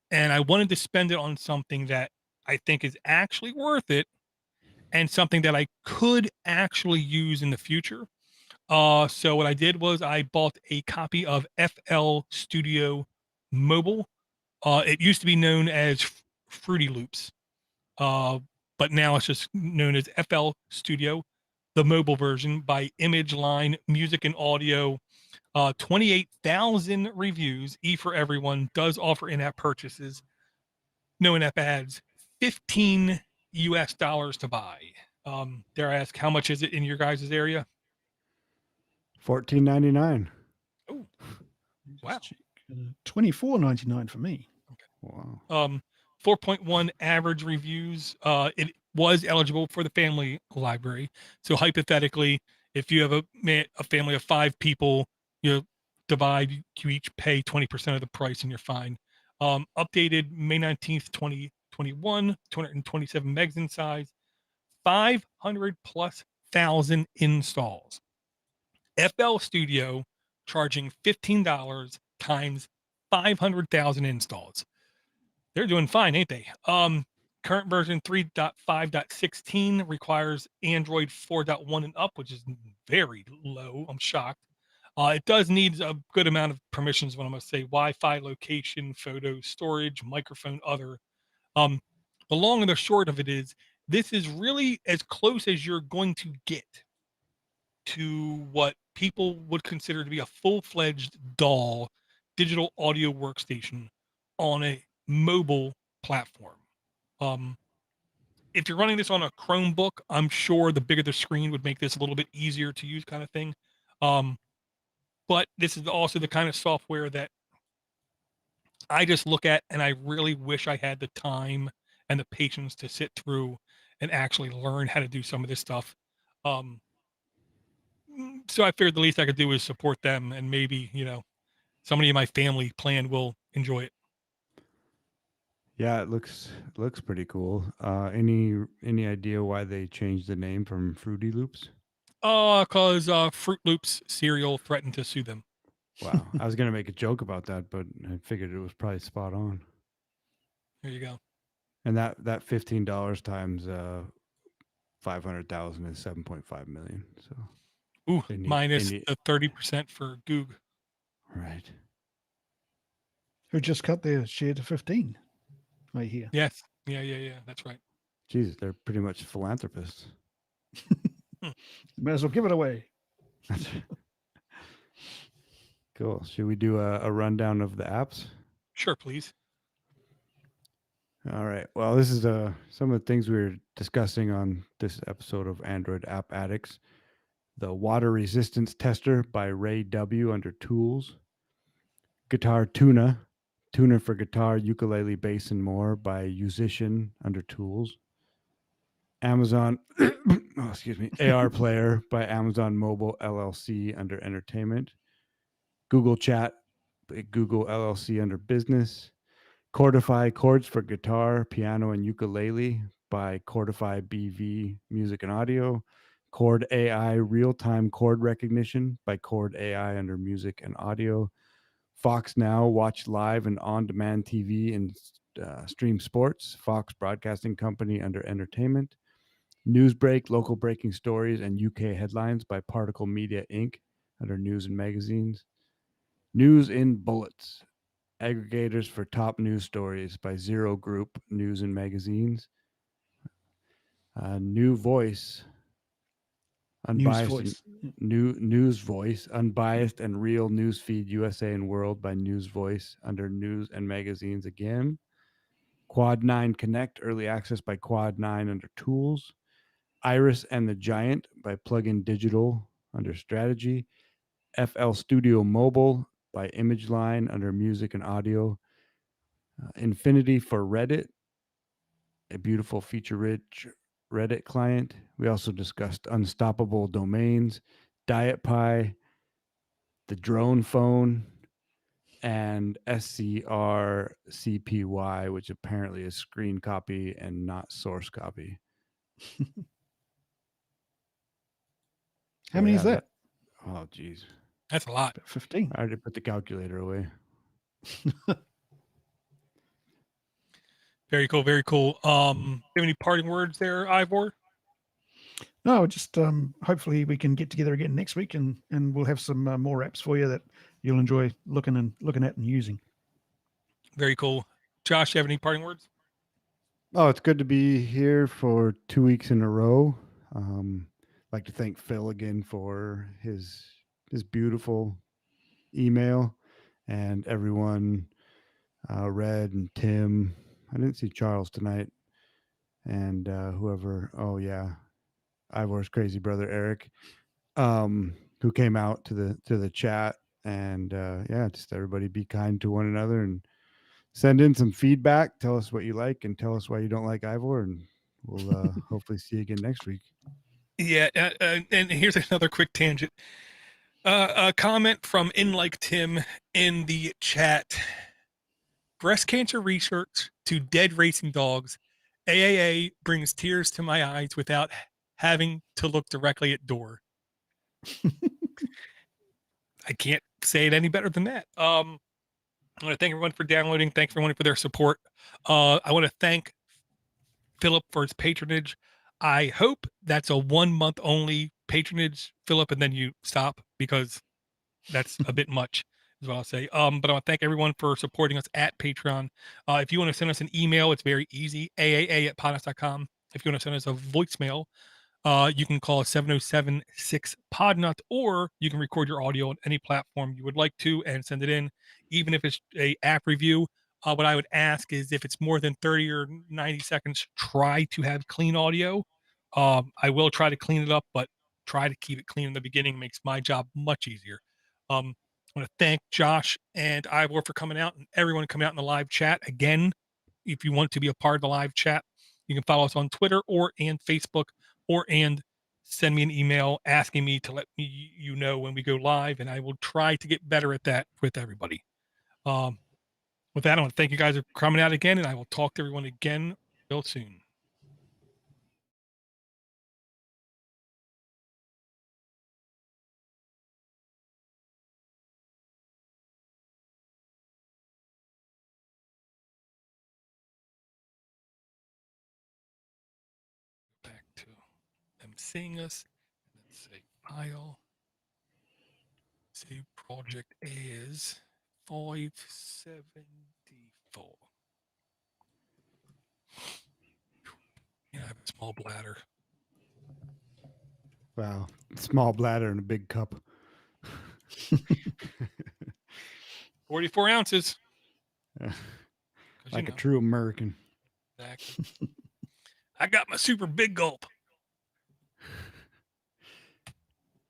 And I wanted to spend it on something that I think is actually worth it and something that I could actually use in the future. So what I did was I bought a copy of FL Studio Mobile. It used to be known as Fruity Loops, uh, but now it's just known as FL Studio, the mobile version by Image Line Music and Audio. 28,000 reviews, E for everyone, does offer in-app purchases, no in-app ads, 15 US dollars to buy. Dare I ask, how much is it in your guys' area? $14.99. Oh, wow. $24.99 for me. Wow. 4.1 average reviews. It was eligible for the family library. So hypothetically, if you have a family of 5 people, you divide, you each pay 20% of the price and you're fine. Updated May 19th, 2021, 227 megs in size, 500 plus thousand installs. FL Studio charging $15 times 500,000 installs. They're doing fine, ain't they? Current version 3.5.16 requires Android 4.1 and up, which is very low. I'm shocked. It does need a good amount of permissions, what I'm going to say: Wi-Fi, location, photo, storage, microphone, other. Um, the long and the short of it is, this is really as close as you're going to get to what people would consider to be a full-fledged DAW, digital audio workstation, on a mobile platform. If you're running this on a Chromebook, I'm sure the bigger the screen would make this a little bit easier to use, kind of thing. But this is also the kind of software that I just look at and I really wish I had the time and the patience to sit through and actually learn how to do some of this stuff. Um, so I figured the least I could do is support them, and maybe, somebody in my family plan will enjoy it. Yeah, it looks pretty cool. Any idea why they changed the name from Fruity Loops? Because Fruit Loops cereal threatened to sue them. Wow, I was gonna make a joke about that, but I figured it was probably spot on. There you go. And that $15 times 500,000 is 7.5 million. So Ooh, they need minus the 30% for Goog. right. Who just cut their share to 15, I hear. Yes. Yeah. That's right. Jesus, they're pretty much philanthropists. Might as well give it away. Cool. Should we do a rundown of the apps? Sure, please. All right. Well, this is some of the things we were discussing on this episode of Android App Addicts. The Water Resistance Tester by Ray W. under Tools. Guitar Tuner for guitar, ukulele, bass, and more by Musician under Tools. Amazon, AR Player by Amazon Mobile LLC under Entertainment. Google Chat by Google LLC under Business. Chordify Chords for guitar, piano, and ukulele by Chordify BV Music and Audio. Chord AI Real-Time Chord Recognition by Chord AI under Music and Audio. Fox Now Watch Live and On-Demand TV and Stream Sports, Fox Broadcasting Company under Entertainment. Newsbreak, Local Breaking Stories and UK Headlines by Particle Media Inc. under News and Magazines. News in Bullets, aggregators for top news stories by Zero Group News and Magazines. New Voice, unbiased news voice, unbiased and real newsfeed USA and World by News Voice under News and Magazines again. Quad 9 Connect, early access by Quad 9 under Tools. Iris and the Giant by Plugin Digital under Strategy. FL Studio Mobile by Image Line under Music and Audio. Infinity for Reddit, a beautiful feature-rich Reddit client. We also discussed Unstoppable Domains, Diet Pie, the drone phone, and SCRCPY, which apparently is screen copy and not source copy. How many is that? Oh, geez. That's a lot. About 15. I already put the calculator away. Very cool. Very cool. Have any parting words there, Ivor? No, just hopefully we can get together again next week, and we'll have some more apps for you that you'll enjoy looking at and using. Very cool. Josh, you have any parting words? Oh, it's good to be here for 2 weeks in a row. Like to thank Phil again for his beautiful email, and everyone, Red and Tim. I didn't see Charles tonight, and whoever. Oh yeah, Ivor's crazy brother Eric, who came out to the chat, and yeah, just everybody be kind to one another and send in some feedback. Tell us what you like and tell us why you don't like Ivor, and we'll hopefully see you again next week. Yeah, and here's another quick tangent. A comment from Like Tim in the chat. Breast cancer research to dead racing dogs. AAA brings tears to my eyes without having to look directly at door. I can't say it any better than that. I want to thank everyone for downloading. Thanks everyone for their support. I want to thank Philip for his patronage. I hope that's a 1 month only patronage, Philip, and then you stop, because that's a bit much, is what I'll say. But I want to thank everyone for supporting us at Patreon. If you want to send us an email, it's very easy, aaa@podnutz.com. If you want to send us a voicemail, you can call 707-6-Podnutz, or you can record your audio on any platform you would like to and send it in, even if it's a app review. What I would ask is, if it's more than 30 or 90 seconds, try to have clean audio. I will try to clean it up, but try to keep it clean in the beginning. Makes my job much easier. I want to thank Josh and Ivor for coming out, and everyone coming out in the live chat. Again, if you want to be a part of the live chat, you can follow us on Twitter and Facebook, and send me an email asking me to let me know when we go live, and I will try to get better at that with everybody. With that, I want to thank you guys for coming out again, and I will talk to everyone again real soon. Back to them seeing us. Let's say file. Save project as 574. Yeah, I have a small bladder. Wow, small bladder and a big cup. 44 ounces. Like a true American. Exactly. I got my super big gulp.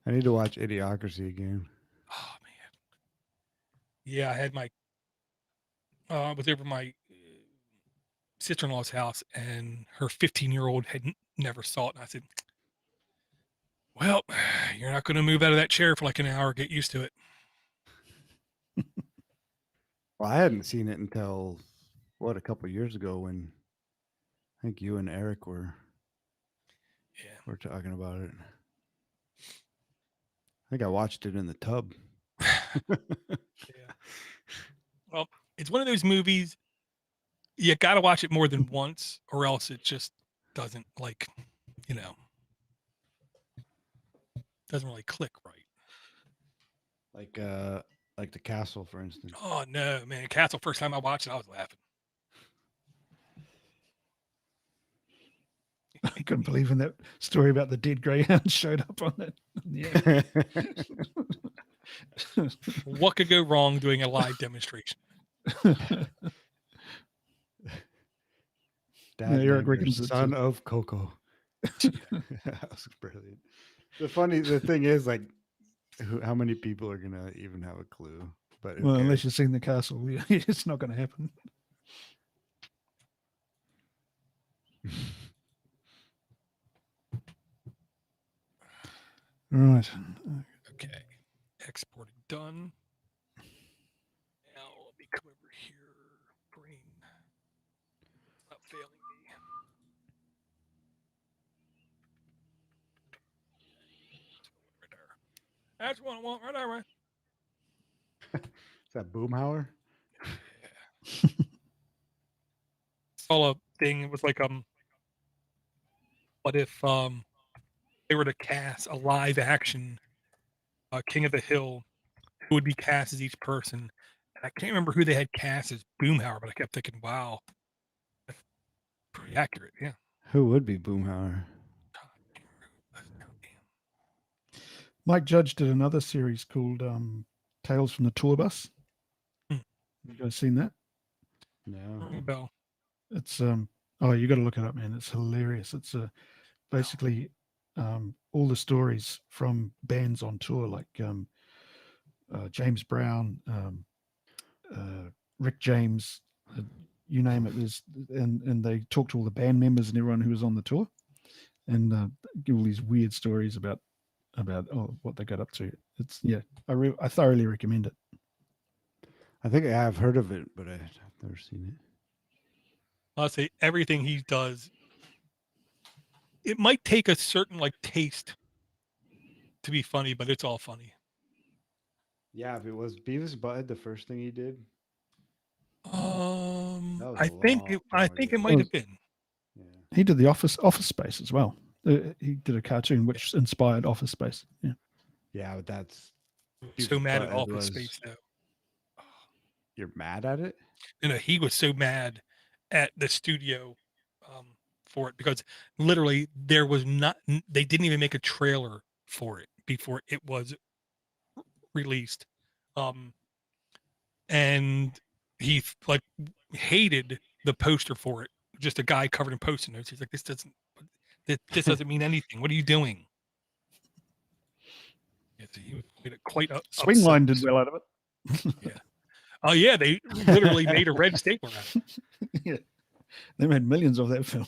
I need to watch Idiocracy again. Oh man. Yeah, I had my I was over at my sister-in-law's house, and her 15-year-old had never saw it, and I said, well, you're not going to move out of that chair for like an hour. Get used to it. Well, I hadn't seen it until a couple of years ago, when I think you and Eric were talking about it. I think I watched it in the tub. Yeah. Well, it's one of those movies you got to watch it more than once, or else it just doesn't, like, doesn't really click right. Like The Castle, for instance. Oh no, man! Castle. First time I watched it, I was laughing. I couldn't believe when that story about the dead greyhound showed up on it. Yeah. What could go wrong doing a live demonstration? Dad, Eric named her reckons son of Coco. That was brilliant. The thing is, like, how many people are gonna even have a clue? But well, unless you've seen The Castle, it's not going to happen. Right. Okay. exporting done. Now let me come over here. Brain. Not failing me. Right there. That's what I want right there, right? Is that Boomhauer? Saw a thing. It was like what if they were to cast a live action King of the Hill? Who would be cast as each person? And I can't remember who they had cast as Boomhauer, but I kept thinking, wow, that's pretty accurate. Yeah. Who would be Boomhauer? Mike Judge did another series called Tales from the Tour Bus. Hmm. You guys seen that? No. Bell. It's oh, you got to look it up, man. It's hilarious. It's basically all the stories from bands on tour, like James Brown, Rick James, you name it. There's and they talk to all the band members and everyone who was on the tour, and give all these weird stories about what they got up to. It's I thoroughly recommend it. I think I have heard of it, but I've never seen it. I'll say everything he does. It might take a certain like taste to be funny, but it's all funny. Yeah, if it was Beavis and Butthead, the first thing he did. I think it might have been. Yeah. He did the Office Space as well. He did a cartoon which inspired Office Space. Yeah. Yeah, but that's So Beavis mad at Butthead Office was- Space though. You're mad at it? You know, he was so mad at the studio for it because literally they didn't even make a trailer for it before it was released. And he like hated the poster for it. Just a guy covered in post-it notes. He's like, this doesn't mean anything. What are you doing? Yeah, so he made it quite Swingline upset. did well out of it. Yeah. Oh yeah, they literally made a red stapler out of it. Yeah. They made millions of that film.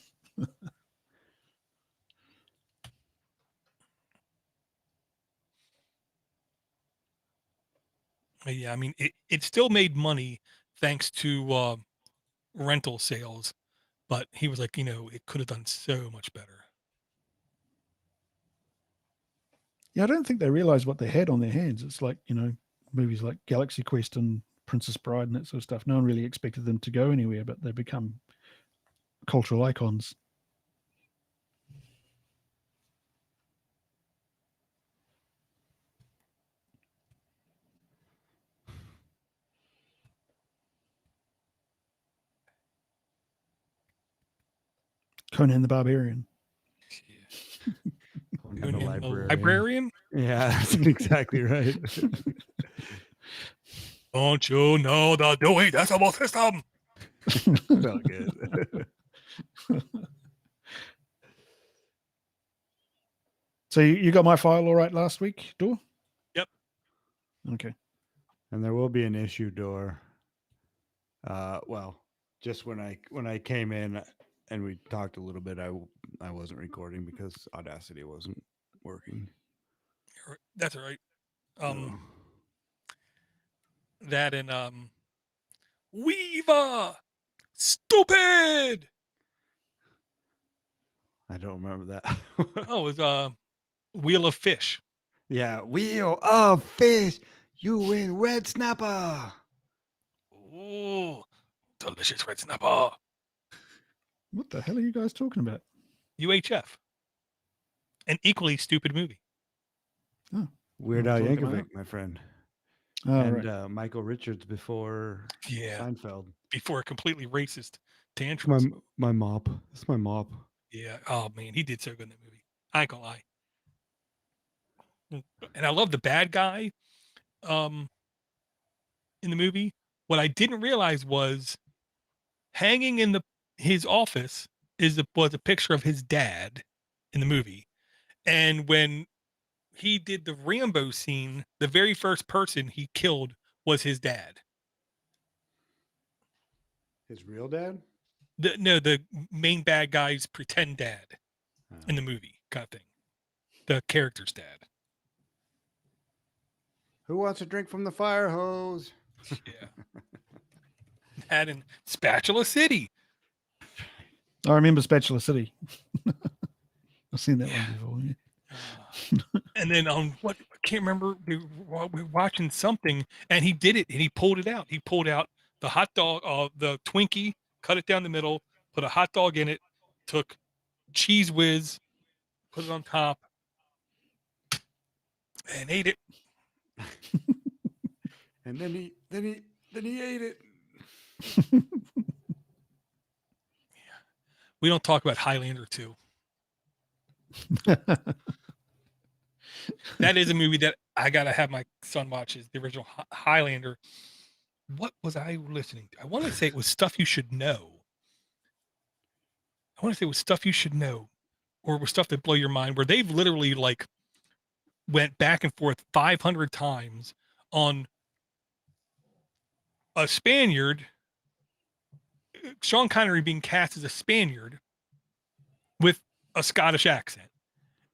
Yeah, I mean, it still made money thanks to rental sales, but he was like, it could have done so much better. Yeah, I don't think they realized what they had on their hands. It's like, movies like Galaxy Quest and Princess Bride and that sort of stuff. No one really expected them to go anywhere, but they become cultural icons. Conan the Barbarian. Conan the Librarian? Yeah, that's exactly right. Don't you know the Dewey Decimal System? Felt good. So you got my file all right last week, Door? Yep. Okay. And there will be an issue door. Well, just when I came in and we talked a little bit, I wasn't recording because Audacity wasn't working. That's all right. So, That and Weaver, stupid. I don't remember that. Oh, it was Wheel of Fish. Yeah, wheel of fish. You win, red snapper. Ooh, delicious red snapper. What the hell are you guys talking about? UHF. An equally stupid movie. Oh, Weird I'm Al talking about Yankovic, my friend, oh and right. Michael Richards before Yeah. Seinfeld. Before a completely racist My tantrums. my mop. That's my mop. Yeah. Oh man, he did so good in that movie. I ain't gonna lie. And I love the bad guy in the movie. What I didn't realize was hanging in his office was a picture of his dad in the movie. And when he did the Rambo scene, the very first person he killed was his dad. His real dad? The main bad guy's pretend dad in the movie kind of thing. The character's dad. Who wants a drink from the fire hose? Yeah. That in Spatula City. I remember Spatula City. I've seen that one Yeah. before. Yeah. And then on what I can't remember, we were watching something, and he did it, and he pulled it out. He pulled out the hot dog, the Twinkie, cut it down the middle, put a hot dog in it, took Cheese Whiz, put it on top, and ate it. And then he ate it. We don't talk about Highlander 2. That is a movie that I gotta have my son watch. Is the original Highlander. What was I listening to? I want to say it was Stuff You Should Know. I want to say it was Stuff You Should Know, or it was Stuff That Blow Your Mind, where they've literally like went back and forth 500 times on a Spaniard, Sean Connery being cast as a Spaniard with a Scottish accent.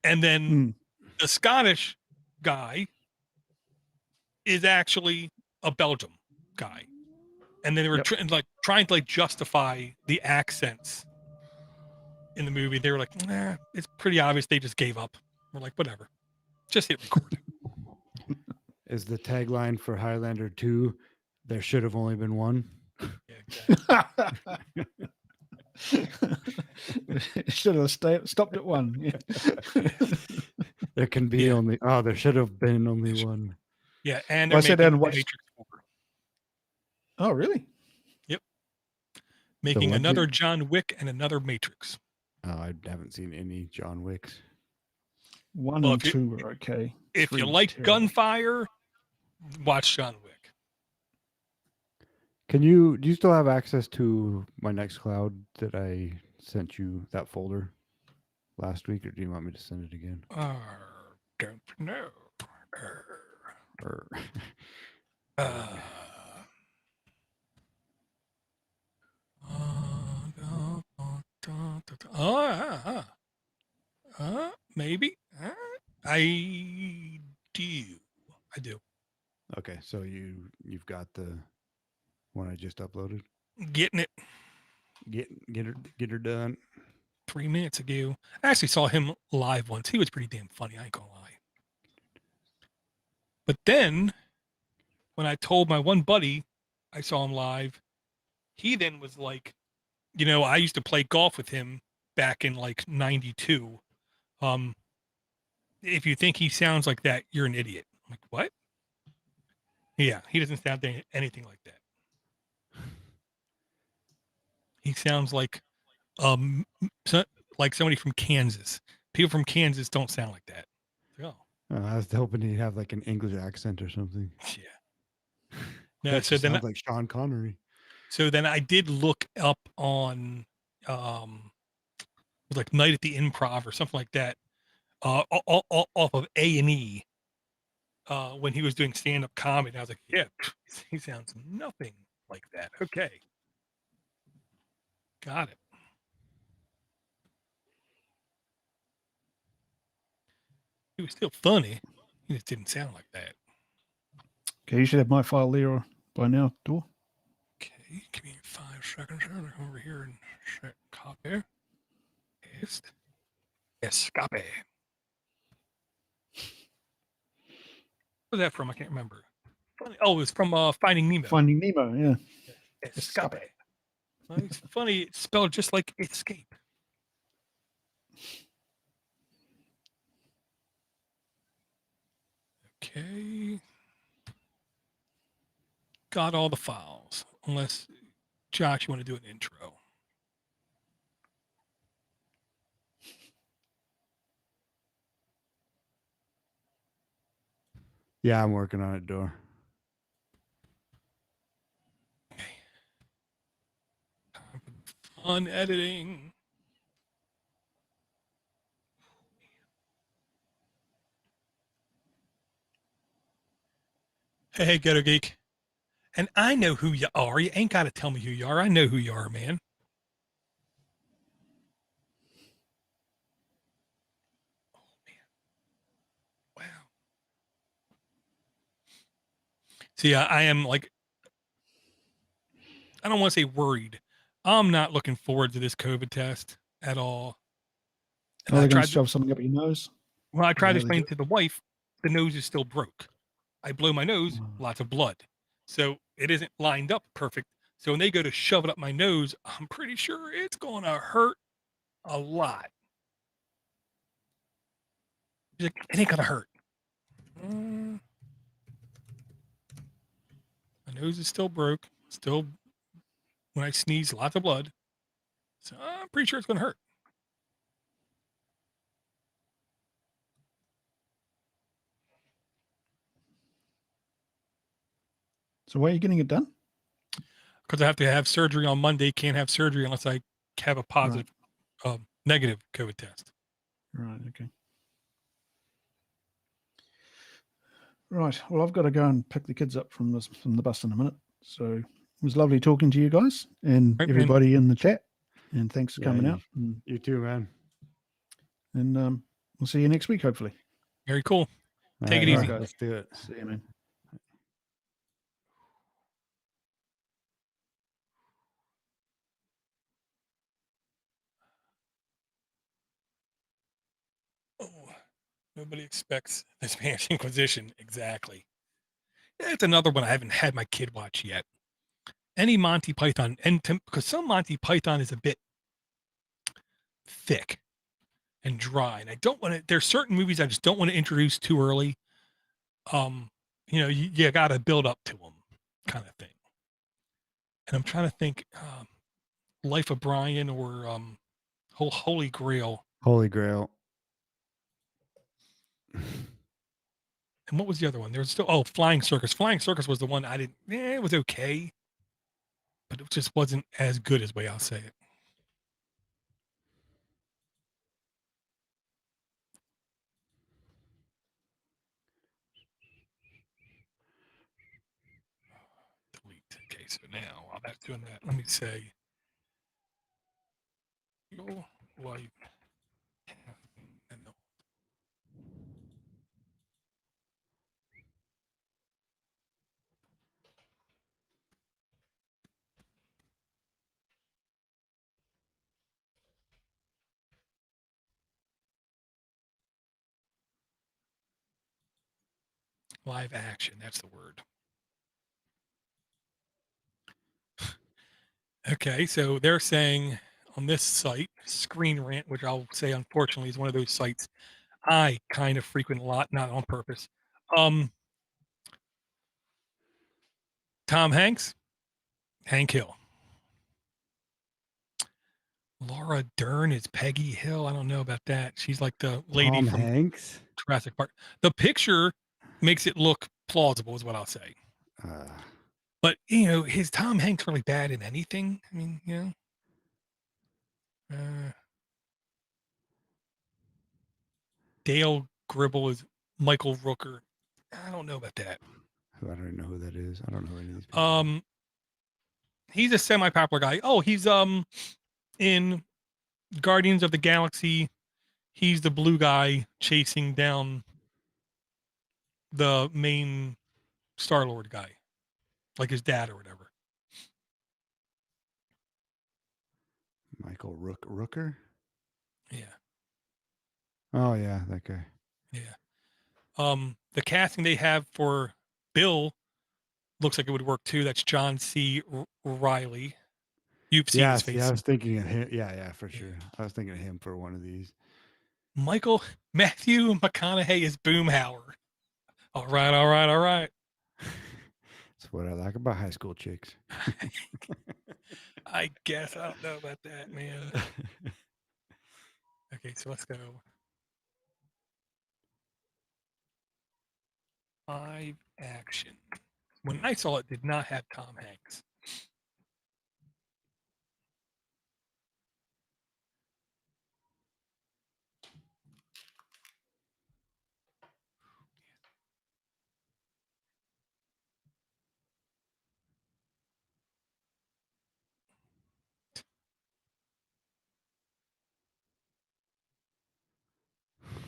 And then the Scottish guy is actually a Belgium guy. And then they were trying to justify the accents in the movie. They were like, nah, it's pretty obvious they just gave up. We're like, whatever. Just hit record. Is the tagline for Highlander 2, there should have only been one? Yeah, exactly. Should have stopped at one. Yeah. There can be only, there should have been only one. Yeah, and Well, I they're sat making down and watched- Matrix 4. Oh, really? Making what another did- John Wick and another Matrix. Oh, I haven't seen any John Wicks. 1 Well, and if you- 2 were okay. If 3 you was like terrible. gunfire, watch John Wick. Do you still have access to my Nextcloud that I sent you that folder last week, or do you want me to send it again? Don't know. Or Maybe. I do. okay, so you've got the one I just uploaded. Getting it Get her done. 3 minutes ago. I actually saw him live once. He was pretty damn funny. I ain't gonna lie. But then, when I told my one buddy I saw him live, he then was like, I used to play golf with him back in like 92. If you think he sounds like that, you're an idiot. I'm like, what? Yeah, he doesn't sound anything like that. He sounds like like somebody from Kansas. People from Kansas don't sound like that. Oh, I was hoping he'd have like an English accent or something. yeah. No, That so just then sounds like Sean Connery. So then I did look up on it was like Night at the Improv or something like that, off of A&E, when he was doing stand-up comedy. And I was like, yeah, he sounds nothing like that. Okay. Got it. He was still funny. He just didn't sound like that. Okay, you should have my file there by now, Door. Okay, give me 5 seconds. I'm gonna come over here and set copy. Paste. Yes, copy. Where's that from? I can't remember. Oh, it was from Finding Nemo. Finding Nemo, yeah. Escape. Well, it's funny. It's spelled just like escape. Okay. Got all the files. Unless, Josh, you want to do an intro? Yeah, I'm working on it, Door. Fun editing. Hey, Ghetto Geek. And I know who you are. You ain't got to tell me who you are. I know who you are, man. Oh, man. Wow. So yeah, I am like, I don't want to say worried. I'm not looking forward to this COVID test at all. And Are I they going to tried, shove something up your nose? well, I Is tried that to how they do explain it? to the wife, the nose is still broke. I blow my nose, Oh. lots of blood. So it isn't lined up perfect. So when they go to shove it up my nose, I'm pretty sure it's going to hurt a lot. She's like, it ain't going to hurt. My nose is still broke. Still, when I sneeze, lots of blood. So I'm pretty sure it's going to hurt. So why are you getting it done? Because I have to have surgery on Monday. Can't have surgery unless I have a positive, negative COVID test. Right. Okay. Right. Well, I've got to go and pick the kids up from the bus in a minute. So it was lovely talking to you guys and Right, everybody in the chat. And thanks for Yeah, coming you- out. You too, man. And we'll see you next week, hopefully. Very cool. All Take it right, easy. guys. Let's do it. See you, man. Oh, nobody expects the Spanish Inquisition. Exactly. It's another one I haven't had my kid watch yet. Any Monty Python, and because some Monty Python is a bit thick and dry, and I don't want to. There's certain movies I just don't want to introduce too early. You got to build up to them, kind of thing. And I'm trying to think, Life of Brian or Holy Grail. Holy Grail. And what was the other one? There's still Flying Circus. Flying Circus was the one I didn't. It was okay, but it just wasn't as good as way I'll say it. Delete. Okay, so now while that's doing that, let me say your life. Live action. That's the word. Okay, so they're saying on this site, Screen Rant, which I'll say unfortunately is one of those sites I kind of frequent a lot, not on purpose. Tom Hanks, Hank Hill. Laura Dern is Peggy Hill. I don't know about that. She's like the lady Tom from Hanks. Jurassic Park. The picture makes it look plausible, is what I'll say. But is Tom Hanks really bad in anything? I mean, Dale Gribble is Michael Rooker. I don't know about that. I don't know who that is. I don't know any of these people. He's a semi-popular guy. Oh, he's in Guardians of the Galaxy. He's the blue guy chasing down the main Star-Lord guy, like his dad or whatever. Michael Rooker. Yeah. Oh yeah, that guy. Yeah. The casting they have for Bill looks like it would work too. That's John C. Riley. You've seen his face. Yeah, I was thinking of him. Yeah, for sure. I was thinking of him for one of these. Matthew McConaughey is Boomhauer. All right. That's what I like about high school chicks. I guess I don't know about that, man. Okay, so let's go. Live action. When I saw it, did not have Tom Hanks.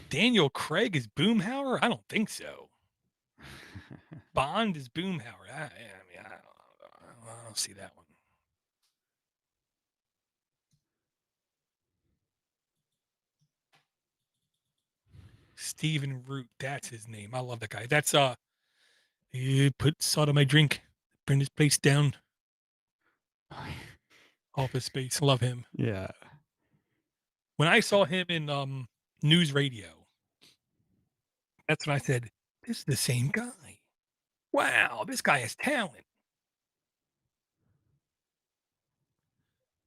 Daniel Craig is Boomhauer? I don't think so. Bond is Boomhauer. I mean, I don't see that one. Stephen Root, that's his name. I love that guy. That's he put salt on my drink, bring this place down. Office Space, love him. Yeah. When I saw him in News Radio, that's when I said, "This is the same guy. Wow, this guy has talent."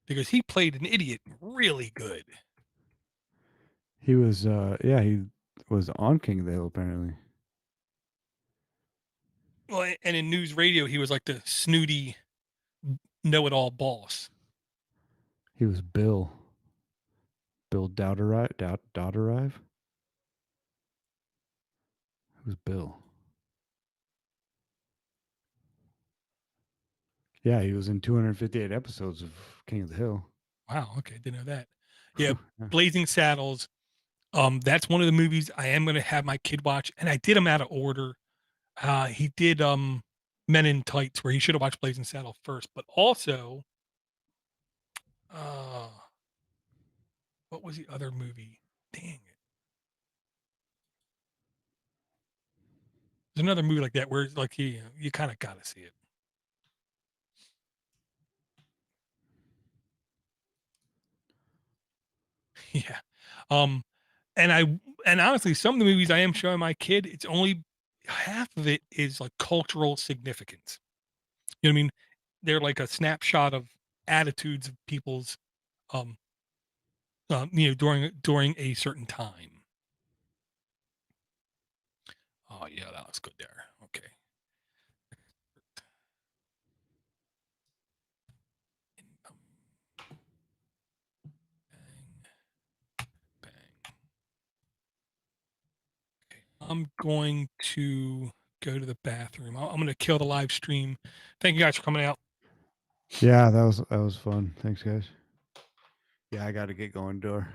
Because he played an idiot really good. He was he was on King of the Hill apparently. Well, and in News Radio, he was like the snooty, know-it-all boss. He was Bill Dowderive. Who's Bill? Yeah, he was in 258 episodes of King of the Hill. Wow, okay, didn't know that. Yeah, Yeah. Blazing Saddles. That's one of the movies I am going to have my kid watch, and I did them out of order. He did Men in Tights, where he should have watched Blazing Saddles first, but also, what was the other movie? Dang it! There's another movie like that where it's like you kind of got to see it. Yeah. And honestly, some of the movies I am showing my kid, it's only half of it is like cultural significance. You know what I mean? They're like a snapshot of attitudes of people's, during a certain time. Oh yeah, that was good there. Okay. Bang. Okay. I'm going to go to the bathroom. I'm going to kill the live stream. Thank you guys for coming out. Yeah, that was fun. Thanks, guys. Yeah, I got to get going, Door.